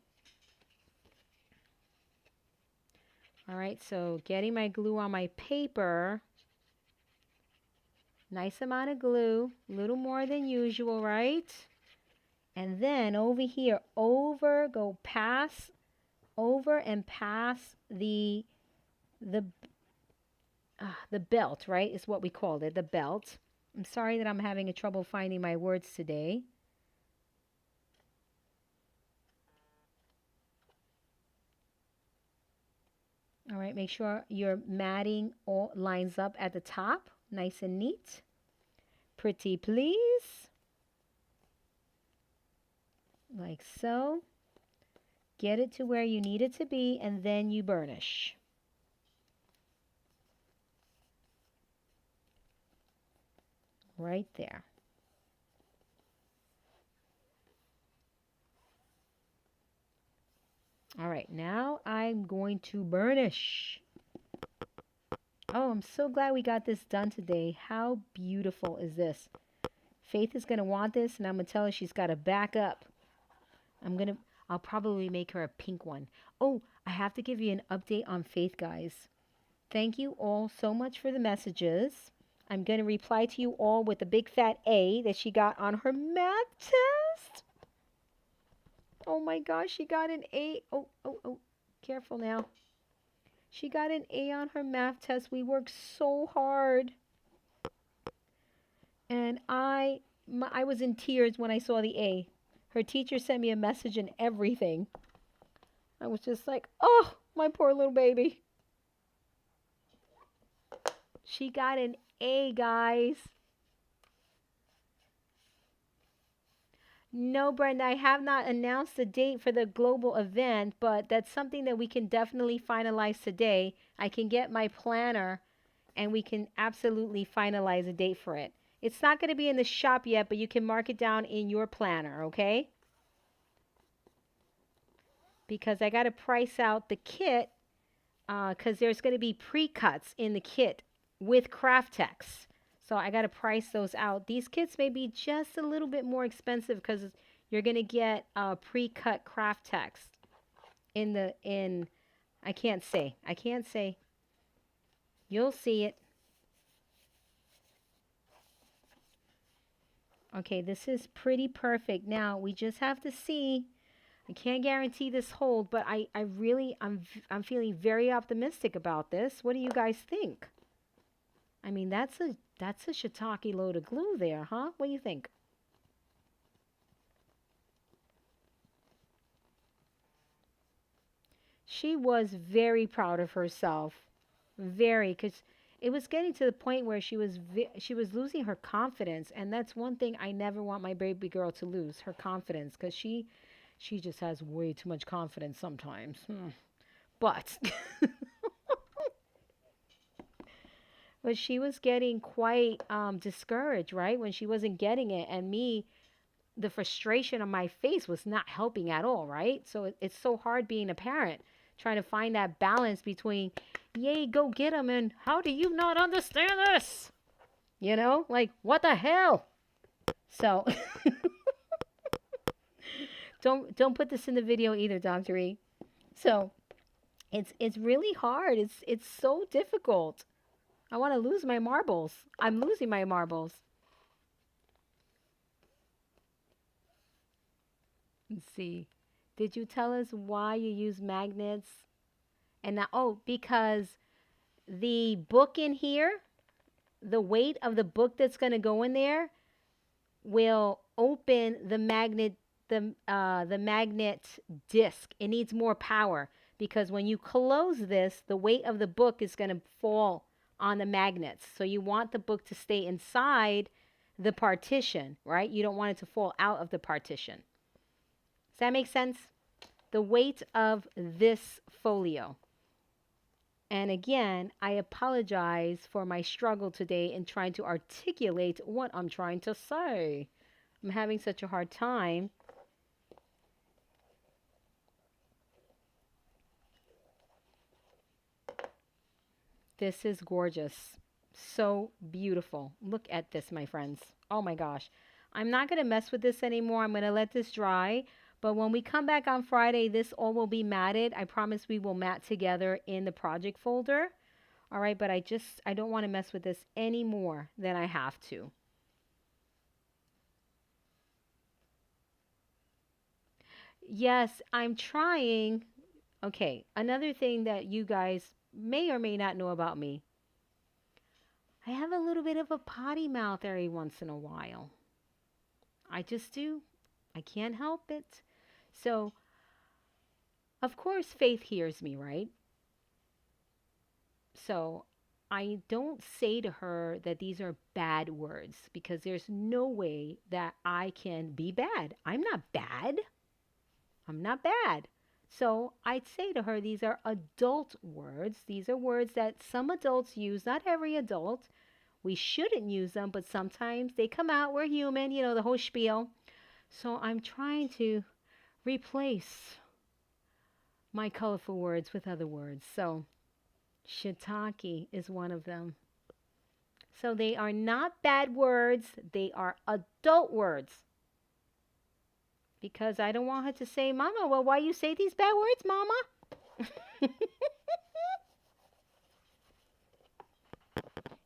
All right, so getting my glue on my paper. Nice amount of glue, a little more than usual, right? And then over here, go past, over and past the belt, right? Is what we called it, the belt. I'm sorry that I'm having trouble finding my words today. All right, make sure your matting all lines up at the top, nice and neat. Pretty please. Like so. Get it to where you need it to be, and then you burnish. Right there. All right, now I'm going to burnish. Oh, I'm so glad we got this done today. How beautiful is this? Faith is going to want this, and I'm going to tell her she's got to back up. I'll probably make her a pink one. Oh, I have to give you an update on Faith, guys. Thank you all so much for the messages. I'm going to reply to you all with a big fat A that she got on her math test. Oh my gosh, she got an A. Oh, careful now. She got an A on her math test. We worked so hard. And I was in tears when I saw the A. Her teacher sent me a message and everything. I was just like, oh, my poor little baby. She got an A, guys. No, Brenda, I have not announced the date for the global event, but that's something that we can definitely finalize today. I can get my planner and we can absolutely finalize a date for it. It's not going to be in the shop yet, but you can mark it down in your planner, okay? Because I got to price out the kit because there's going to be pre-cuts in the kit with craft text. So I got to price those out. These kits may be just a little bit more expensive because you're going to get pre-cut craft text I can't say. You'll see it. Okay, this is pretty perfect. Now we just have to see. I can't guarantee this hold, but I'm feeling very optimistic about this. What do you guys think? I mean, that's a shiitake load of glue there, huh? What do you think? She was very proud of herself. Very, because it was getting to the point where she was losing her confidence, and that's one thing I never want my baby girl to lose, her confidence, because she just has way too much confidence sometimes. But but she was getting quite discouraged, right? When she wasn't getting it, and me, the frustration on my face was not helping at all, right? So it's so hard being a parent, trying to find that balance between, yay, go get them, and how do you not understand this? You know, like what the hell? So don't put this in the video either, Dr. E. So it's really hard. It's so difficult. I want to lose my marbles. I'm losing my marbles. Let's see. Did you tell us why you use magnets? And now, oh, because the book in here, the weight of the book that's going to go in there will open the magnet disc. It needs more power because when you close this, the weight of the book is going to fall on the magnets. So you want the book to stay inside the partition, right? You don't want it to fall out of the partition. Does that make sense? The weight of this folio. And again, I apologize for my struggle today in trying to articulate what I'm trying to say. I'm having such a hard time. This is gorgeous. So beautiful. Look at this, my friends. Oh my gosh. I'm not going to mess with this anymore. I'm going to let this dry. But when we come back on Friday, this all will be matted. I promise we will mat together in the project folder. All right, but I don't want to mess with this any more than I have to. Yes, I'm trying. Okay, another thing that you guys may or may not know about me. I have a little bit of a potty mouth every once in a while. I just do. I can't help it. So, of course, Faith hears me, right? So, I don't say to her that these are bad words because there's no way that I can be bad. I'm not bad. I'm not bad. So I'd say to her, these are adult words. These are words that some adults use, not every adult. We shouldn't use them, but sometimes they come out. We're human, you know, the whole spiel. So I'm trying to replace my colorful words with other words. So shiitake is one of them. So they are not bad words. They are adult words. Because I don't want her to say, Mama, well, why you say these bad words, Mama?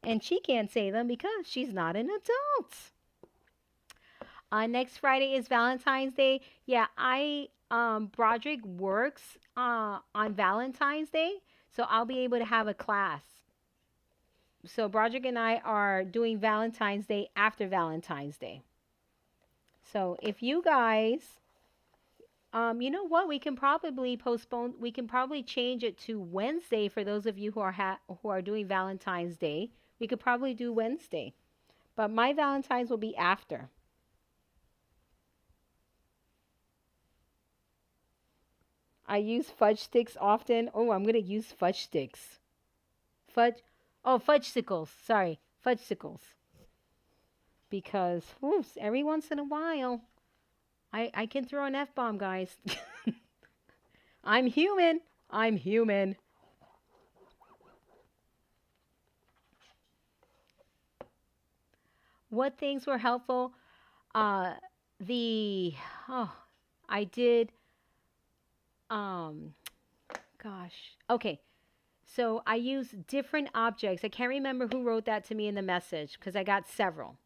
And she can't say them because she's not an adult. Next Friday is Valentine's Day. Yeah, Broderick works on Valentine's Day, so I'll be able to have a class. So Broderick and I are doing Valentine's Day after Valentine's Day. So if you guys, you know what, we can probably postpone. We can probably change it to Wednesday for those of you who are doing Valentine's Day. We could probably do Wednesday, but my Valentine's will be after. I use fudge sticks often. Oh, I'm gonna use fudge sticks. Fudge. Oh, fudgesicles. Sorry, fudgesicles. Because oops, every once in a while, I can throw an F-bomb, guys. I'm human. I'm human. What things were helpful? Uh, the oh, I did. Gosh. Okay. So I use different objects. I can't remember who wrote that to me in the message because I got several.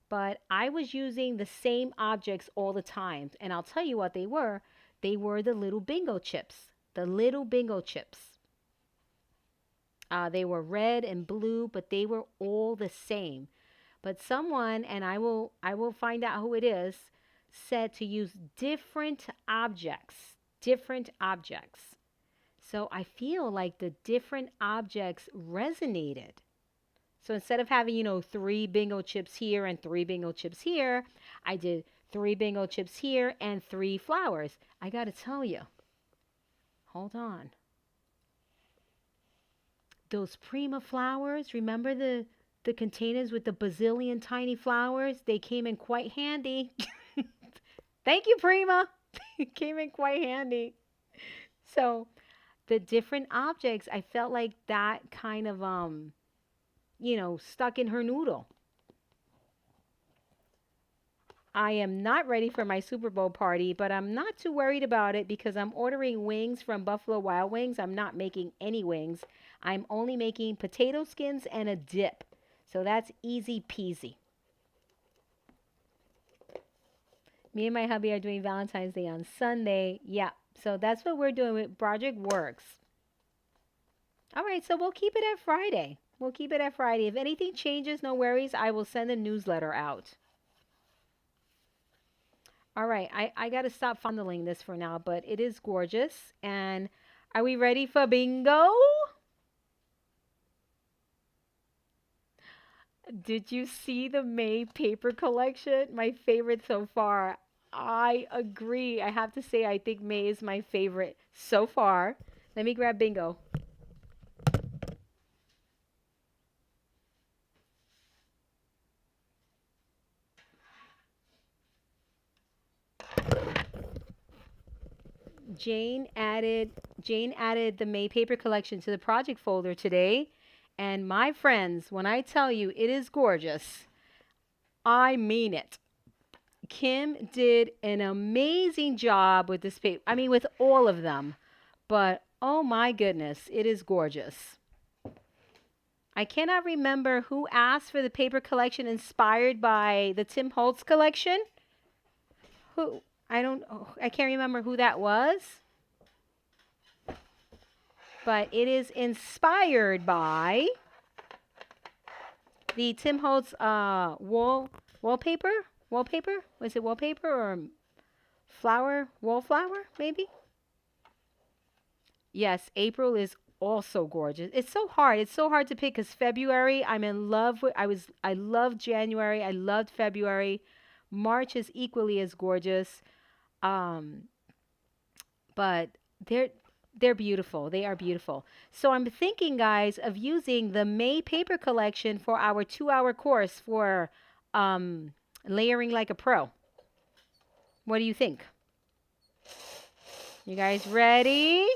But I was using the same objects all the time. And I'll tell you what they were. They were the little bingo chips. The little bingo chips. They were red and blue, but they were all the same. But someone, and I will find out who it is, said to use different objects. Different objects. So I feel like the different objects resonated. So instead of having, 3 bingo chips here and 3 bingo chips here, I did 3 bingo chips here and 3 flowers. I got to tell you, hold on. those Prima flowers, remember the containers with the bazillion tiny flowers? They came in quite handy. Thank you, Prima. It came in quite handy. So the different objects, I felt like that kind of, stuck in her noodle. I am not ready for my Super Bowl party, but I'm not too worried about it because I'm ordering wings from Buffalo Wild Wings. I'm not making any wings. I'm only making potato skins and a dip. So that's easy peasy. Me and my hubby are doing Valentine's Day on Sunday. Yeah, so that's what we're doing with Project Works. All right, so we'll keep it at Friday. We'll keep it at Friday. If anything changes, no worries. I will send a newsletter out. All right, I got to stop fondling this for now, but it is gorgeous. And are we ready for bingo? Did you see the May paper collection? My favorite so far. I agree. I have to say, I think May is my favorite so far. Let me grab bingo. Jane added the May paper collection to the project folder today. And my friends, when I tell you it is gorgeous, I mean it. Kim did an amazing job with this paper. I mean, with all of them. But oh my goodness, it is gorgeous. I cannot remember who asked for the paper collection inspired by the Tim Holtz collection. Who? I can't remember who that was. But it is inspired by the Tim Holtz wallpaper. Wallpaper? Was it wallpaper or wallflower, maybe? Yes, April is also gorgeous. It's so hard. It's so hard to pick because February, I'm in love with. I loved January. I loved February. March is equally as gorgeous. But they're beautiful. They are beautiful. So I'm thinking, guys, of using the May paper collection for our 2-hour course for layering like a pro. What do you think? You guys ready?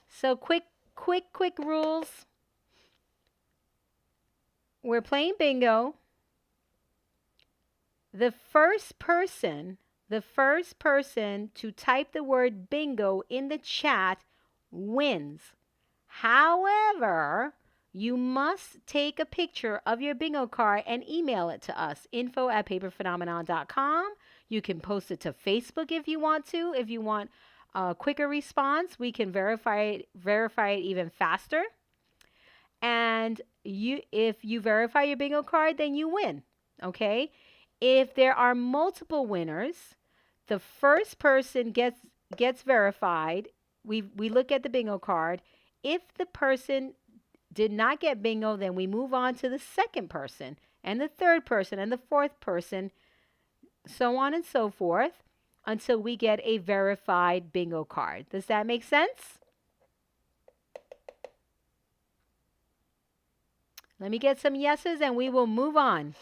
So quick rules. We're playing bingo. The first person to type the word bingo in the chat wins. However, you must take a picture of your bingo card and email it to us, info@paperphenomenon.com. You can post it to Facebook if you want to. If you want a quicker response, we can verify it even faster. And if you verify your bingo card, then you win. Okay? If there are multiple winners, the first person gets verified. We look at the bingo card. If the person did not get bingo, then we move on to the second person and the third person and the fourth person, so on and so forth, until we get a verified bingo card. Does that make sense? Let me get some yeses and we will move on.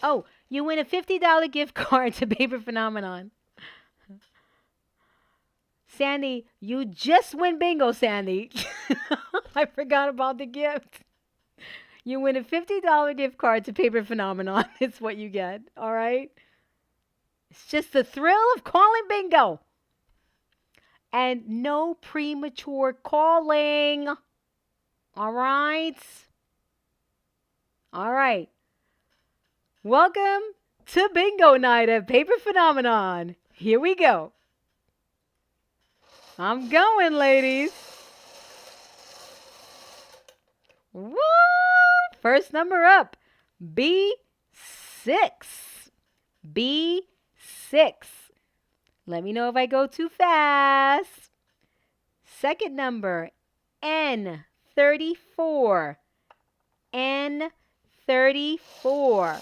Oh, you win a $50 gift card to Paper Phenomenon. Sandy, you just win bingo, Sandy. I forgot about the gift. You win a $50 gift card to Paper Phenomenon. It's what you get, all right? It's just the thrill of calling bingo. And no premature calling. All right? All right. Welcome to bingo night at Paper Phenomenon. Here we go. I'm going, ladies. Woo! First number up, B6. B6. Let me know if I go too fast. Second number, N34. N34. I-34.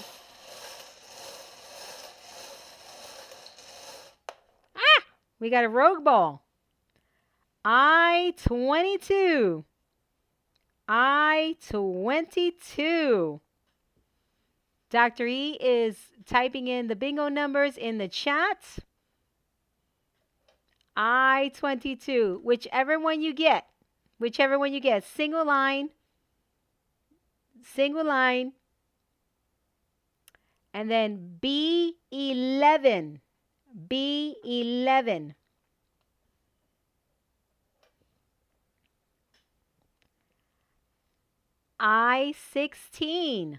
Ah! We got a rogue ball. I-22. I-22. Dr. E is typing in the bingo numbers in the chat. I-22. Whichever one you get. Whichever one you get. Single line. Single line. And then B11. B11. I-16.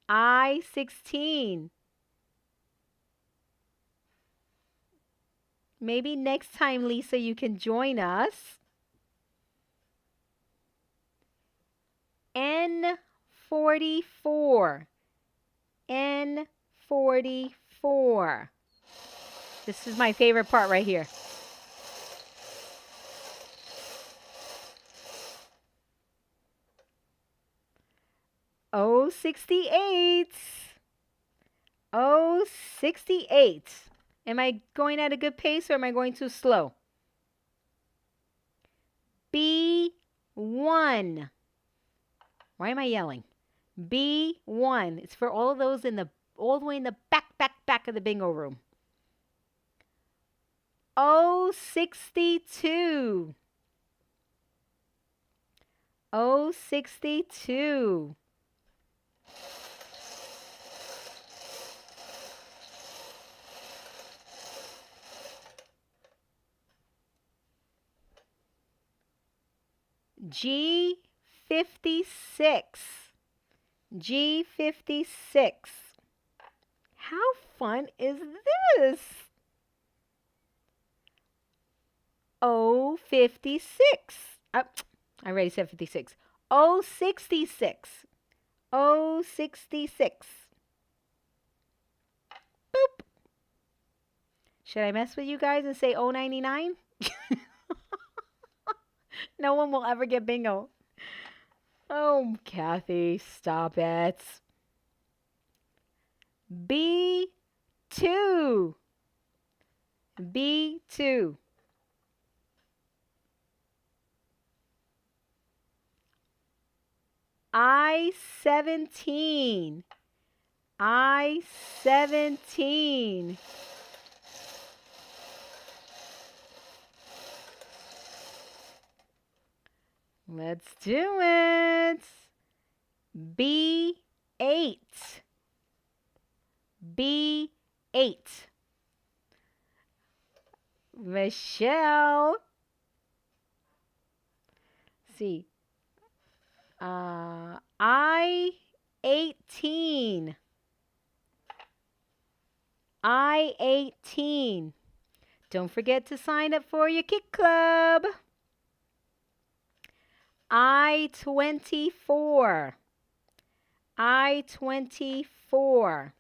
I-16. Maybe next time, Lisa, you can join us. N-44. N-44. This is my favorite part right here. O-68. O-68. Am I going at a good pace or am I going too slow? B1. Why am I yelling? B1. It's for all of those in the all the way in the back of the bingo room. O-62. O-62. G56. G56. How fun is this? O56. I already said 56. O66. O66. Boop. Should I mess with you guys and say O99? No one will ever get bingo. Oh, Kathy, stop it. B2. B2. I-17. I-17. Let's do it. B8. B8. Michelle. See. I-18. I-18. Don't forget to sign up for your Kick Club. I-24. I-24.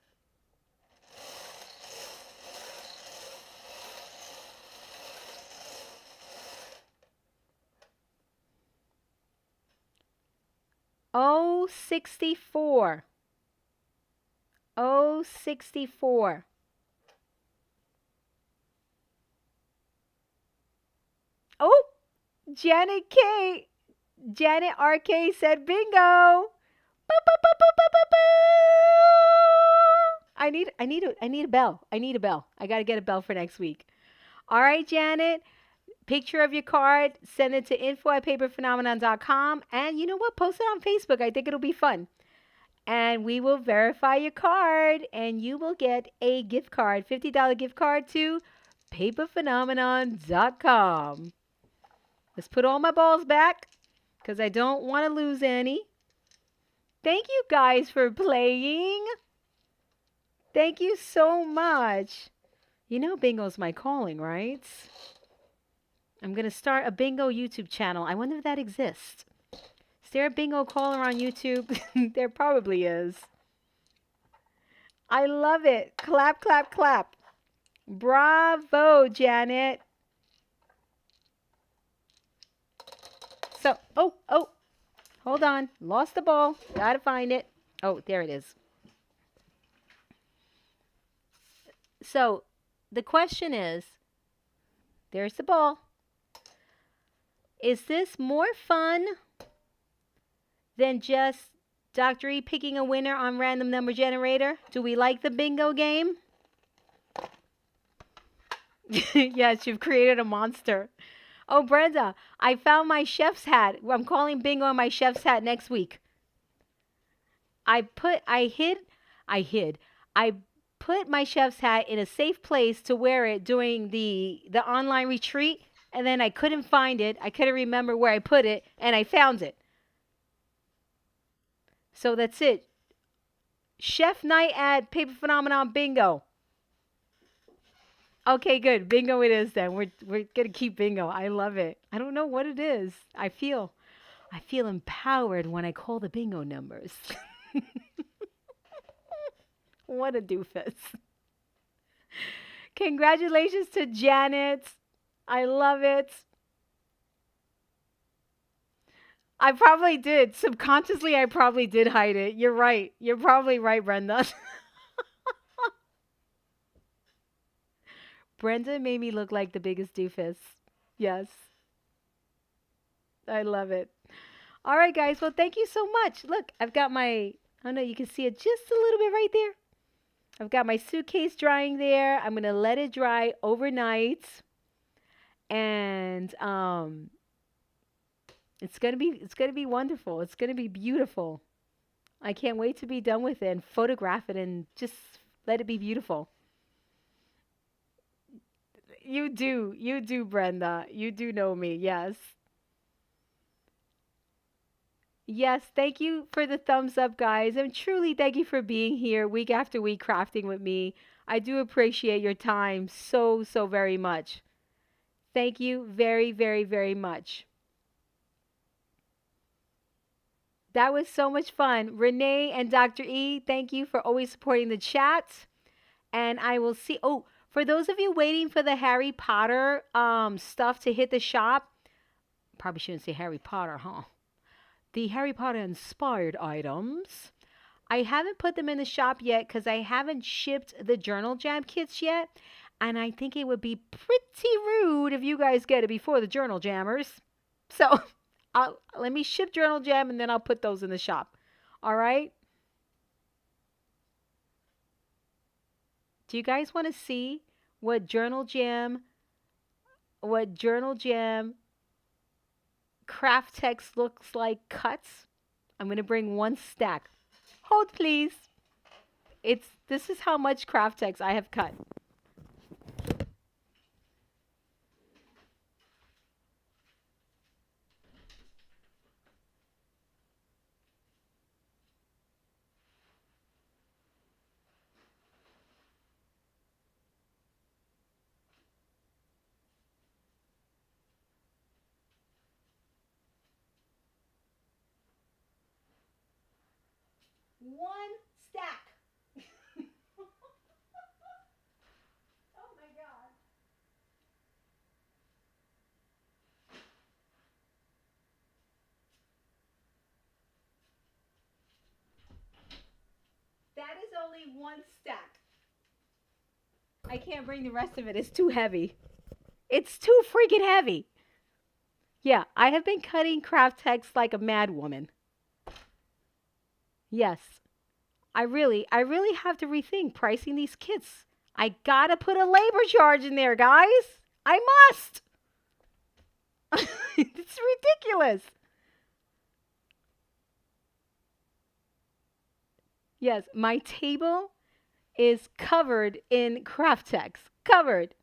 O-64. O-64. Oh, Janet K. Janet RK said bingo. Boop, boop, boop, boop, boop, boop, boop. I need a bell. I need a bell. I got to get a bell for next week. All right, Janet. Picture of your card. Send it to info@paperphenomenon.com. And you know what? Post it on Facebook. I think it'll be fun. And we will verify your card. And you will get a gift card. $50 gift card to paperphenomenon.com. Let's put all my balls back, because I don't want to lose any. Thank you guys for playing. Thank you so much. You know bingo's my calling, right? I'm going to start a bingo YouTube channel. I wonder if that exists. Is there a bingo caller on YouTube? There probably is. I love it. Clap, clap, clap. Bravo, Janet. So, oh, Hold on. Lost the ball. Gotta find it. Oh, there it is. So the question is, there's the ball. Is this more fun than just Dr. E picking a winner on random number generator? Do we like the bingo game? Yes, you've created a monster. Oh, Brenda, I found my chef's hat. I'm calling bingo on my chef's hat next week. I put my chef's hat in a safe place to wear it during the online retreat, and then I couldn't find it. I couldn't remember where I put it, and I found it. So that's it. Chef night at Paper Phenomenon bingo. Okay, good. Bingo it is then. We're gonna keep bingo. I love it. I don't know what it is. I feel empowered when I call the bingo numbers. What a doofus. Congratulations to Janet. I love it. I probably did. Subconsciously, I probably did hide it. You're right. You're probably right, Brenda. Brenda made me look like the biggest doofus. Yes. I love it. All right, guys. Well, thank you so much. Look, I've got my, I don't know, you can see it just a little bit right there. I've got my suitcase drying there. I'm going to let it dry overnight. And it's going to be wonderful. It's going to be beautiful. I can't wait to be done with it and photograph it and just let it be beautiful. You do, Brenda. You do know me, yes. Yes, thank you for the thumbs up, guys. And truly, thank you for being here week after week crafting with me. I do appreciate your time so, so very much. Thank you very, very, very much. That was so much fun. Renee and Dr. E, thank you for always supporting the chat. And I will see. Oh, for those of you waiting for the Harry Potter stuff to hit the shop, probably shouldn't say Harry Potter, huh? The Harry Potter inspired items. I haven't put them in the shop yet because I haven't shipped the Journal Jam kits yet. And I think it would be pretty rude if you guys get it before the Journal Jammers. So let me ship Journal Jam and then I'll put those in the shop. All right? Do you guys want to see what Journal Jam craft text looks like cuts? I'm going to bring one stack. Hold, please. This is how much craft text I have cut. One stack. Oh my God. That is only one stack. I can't bring the rest of it. It's too heavy. It's too freaking heavy. Yeah, I have been cutting craft text like a mad woman. Yes. I really have to rethink pricing these kits. I gotta put a labor charge in there, guys. I must. It's ridiculous. Yes, my table is covered in craft text. Covered.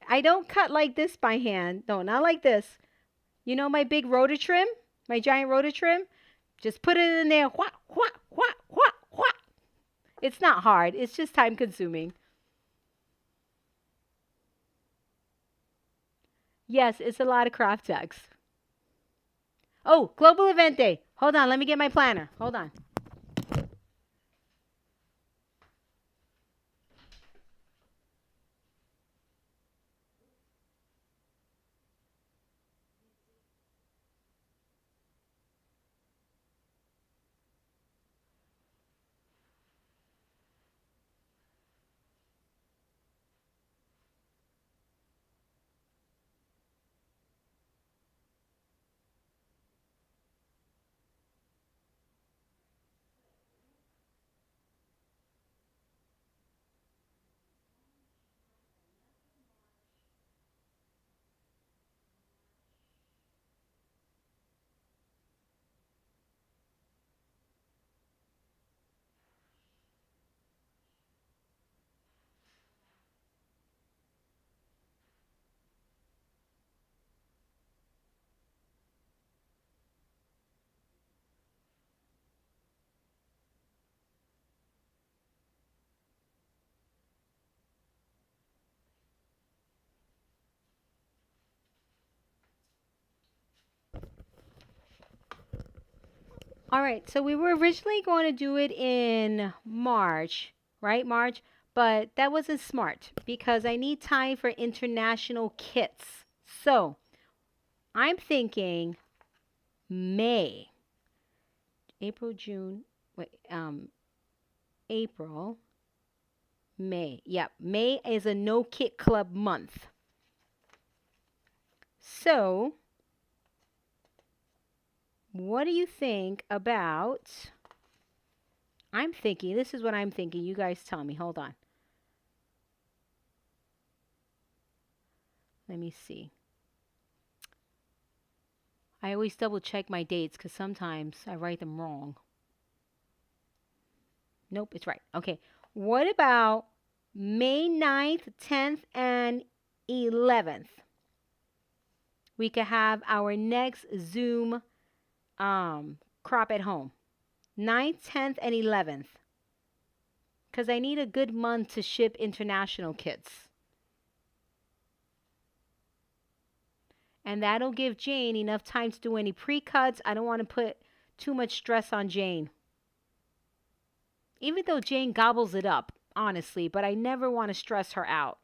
I don't cut like this by hand. No, not like this. You know my big rotor trim? My giant rotor trim? Just put it in there. Wha, wha, wha, wha, wha. It's not hard. It's just time consuming. Yes, it's a lot of craft text. Oh, Global Event Day. Hold on. Let me get my planner. Hold on. All right, so we were originally going to do it in March, right? March, but that wasn't smart because I need time for international kits. So I'm thinking May, April, June, wait, April, May. Yep, May is a no kit club month. So what do you think about, I'm thinking, this is what I'm thinking. You guys tell me. Hold on. Let me see. I always double check my dates because sometimes I write them wrong. Nope, it's right. Okay. What about May 9th, 10th, and 11th? We could have our next Zoom crop at home. 9th, 10th, and 11th. Because I need a good month to ship international kits. And that'll give Jane enough time to do any pre-cuts. I don't want to put too much stress on Jane. Even though Jane gobbles it up, honestly, but I never want to stress her out.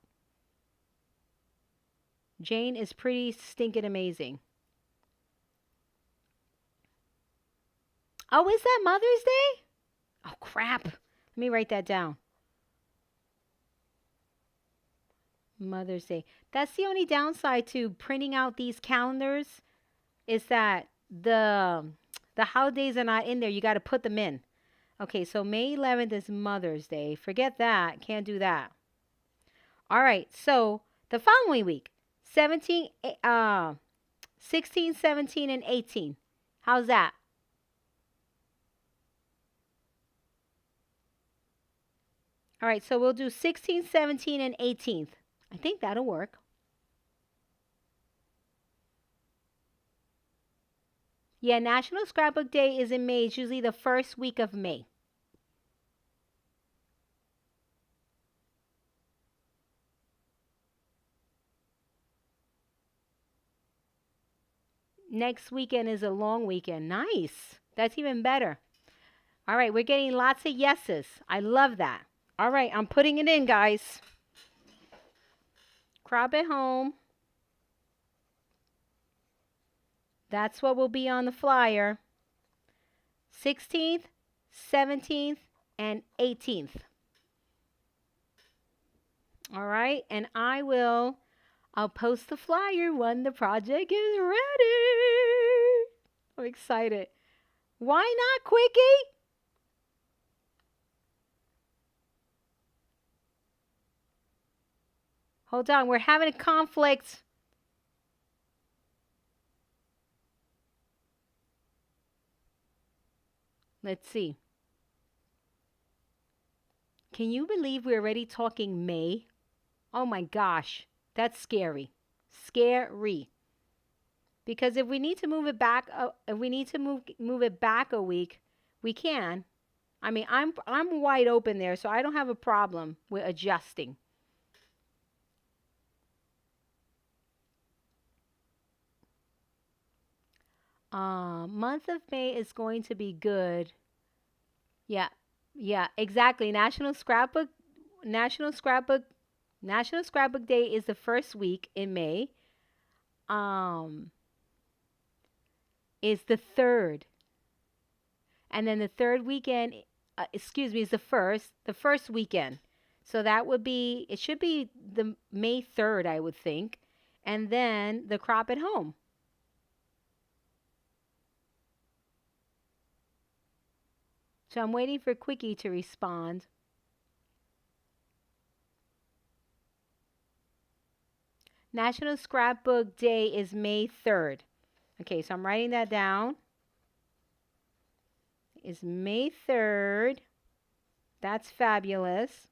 Jane is pretty stinking amazing. Oh, is that Mother's Day? Oh, crap. Let me write that down. Mother's Day. That's the only downside to printing out these calendars is that the holidays are not in there. You got to put them in. Okay, so May 11th is Mother's Day. Forget that. Can't do that. All right, so the following week, 16, 17, and 18. How's that? All right, so we'll do 16, 17, and 18th. I think that'll work. Yeah, National Scrapbook Day is in May. It's usually the first week of May. Next weekend is a long weekend. Nice. That's even better. All right, we're getting lots of yeses. I love that. All right, I'm putting it in, guys. Crop at home. That's what will be on the flyer. 16th, 17th, and 18th. All right, and I'll post the flyer when the project is ready. I'm excited. Why not, Quickie? Hold on, we're having a conflict. Let's see. Can you believe we're already talking May? Oh my gosh, that's scary. Scary. Because if we need to move it back, if we need to move it back a week, we can. I mean, I'm wide open there, so I don't have a problem with adjusting. Month of May is going to be good. Yeah, yeah, exactly. National Scrapbook Day is the first week in May. Is the third, and then the third weekend, is the first weekend. So that would be, it should be the May 3rd, I would think, and then the crop at home. So I'm waiting for Quickie to respond. National Scrapbook Day is May 3rd. Okay, so I'm writing that down. It's May 3rd. That's fabulous.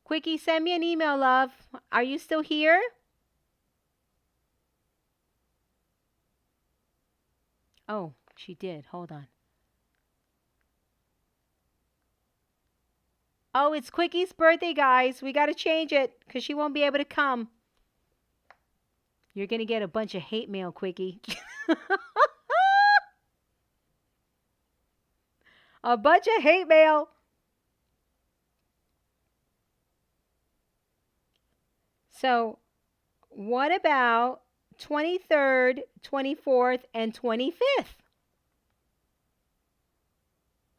Quickie, send me an email, love. Are you still here? Oh, she did. Hold on. Oh, it's Quickie's birthday, guys. We got to change it because she won't be able to come. You're going to get a bunch of hate mail, Quickie. A bunch of hate mail. So what about 23rd, 24th, and 25th?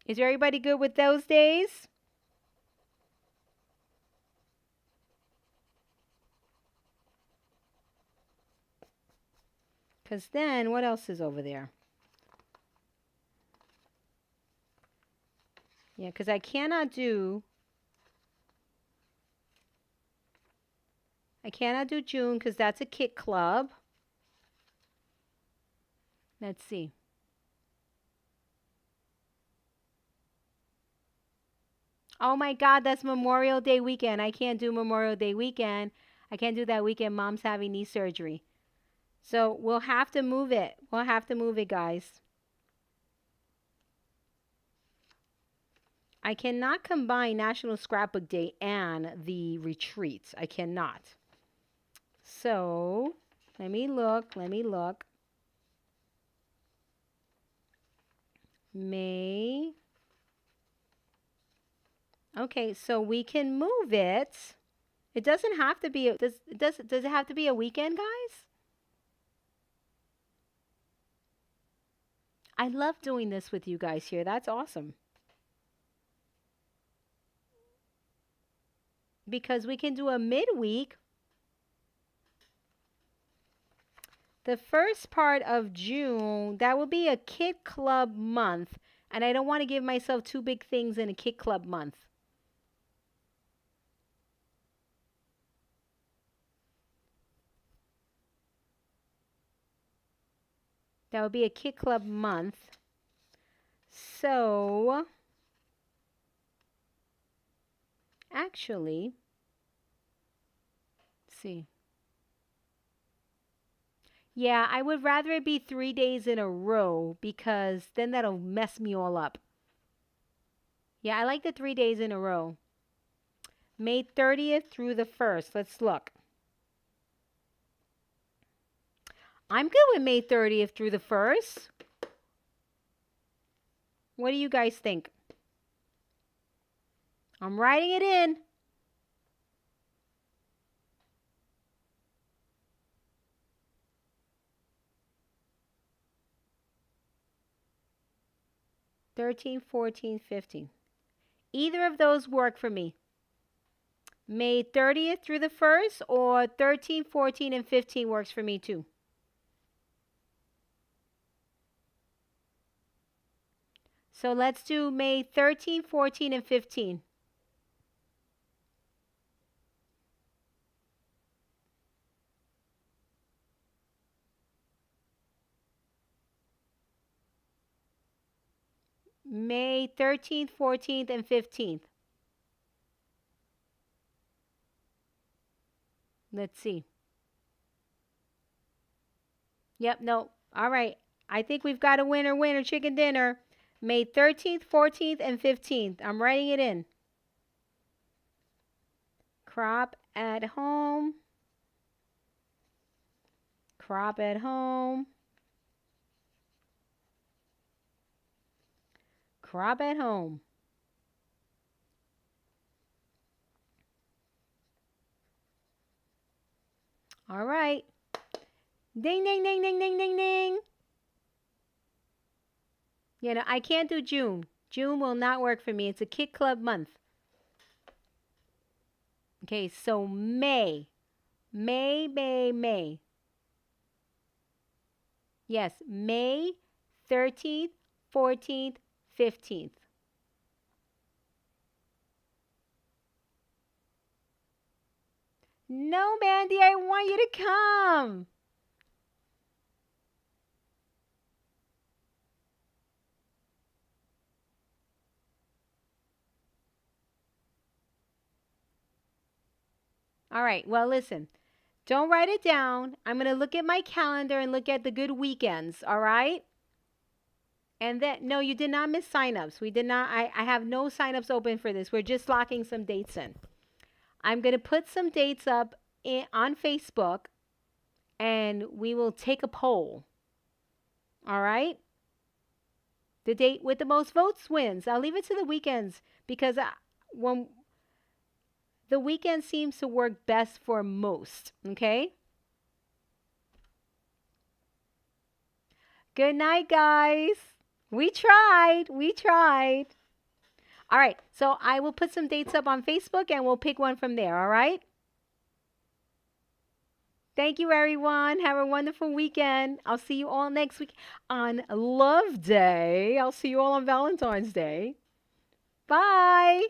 Is everybody good with those days? Because then, what else is over there? Yeah, because I cannot do June because that's a kit club. Let's see. Oh my God, that's Memorial Day weekend. I can't do Memorial Day weekend. I can't do that weekend. Mom's having knee surgery. So we'll have to move it. We'll have to move it, guys. I cannot combine National Scrapbook Day and the retreats. I cannot. So let me look. May. Okay, so we can move it. It doesn't have to be. Does it have to be a weekend, guys? I love doing this with you guys here. That's awesome. Because we can do a midweek. The first part of June, that will be a kit club month. And I don't want to give myself two big things in a kit club month. That would be a kit club month. So, actually, let's see. Yeah, I would rather it be 3 days in a row because then that'll mess me all up. Yeah, I like the 3 days in a row. May 30th through the 1st. Let's look. I'm good with May 30th through the 1st. What do you guys think? I'm writing it in. '13, '14, '15. Either of those work for me. May 30th through the 1st or 13, 14, and 15 works for me too. So let's do May 13, 14, and 15. May 13th, 14th, and 15th. Let's see. Yep, no. All right. I think we've got a winner chicken dinner. May 13th, 14th, and 15th. I'm writing it in. Crop at home. Crop at home. Crop at home. All right. Ding, ding, ding, ding, ding, ding, ding. You know, I can't do June. June will not work for me. It's a kit club month. Okay, so May. May. Yes, May 13th, 14th, 15th. No, Mandy, I want you to come. All right, well, listen. Don't write it down. I'm going to look at my calendar and look at the good weekends, all right? And then, no, you did not miss signups. We did not, I have no signups open for this. We're just locking some dates in. I'm going to put some dates up on Facebook, and we will take a poll. All right? The date with the most votes wins. I'll leave it to the weekends because when the weekend seems to work best for most. Okay? Good night, guys. We tried. We tried. All right. So I will put some dates up on Facebook and we'll pick one from there. All right? Thank you, everyone. Have a wonderful weekend. I'll see you all next week on Love Day. I'll see you all on Valentine's Day. Bye.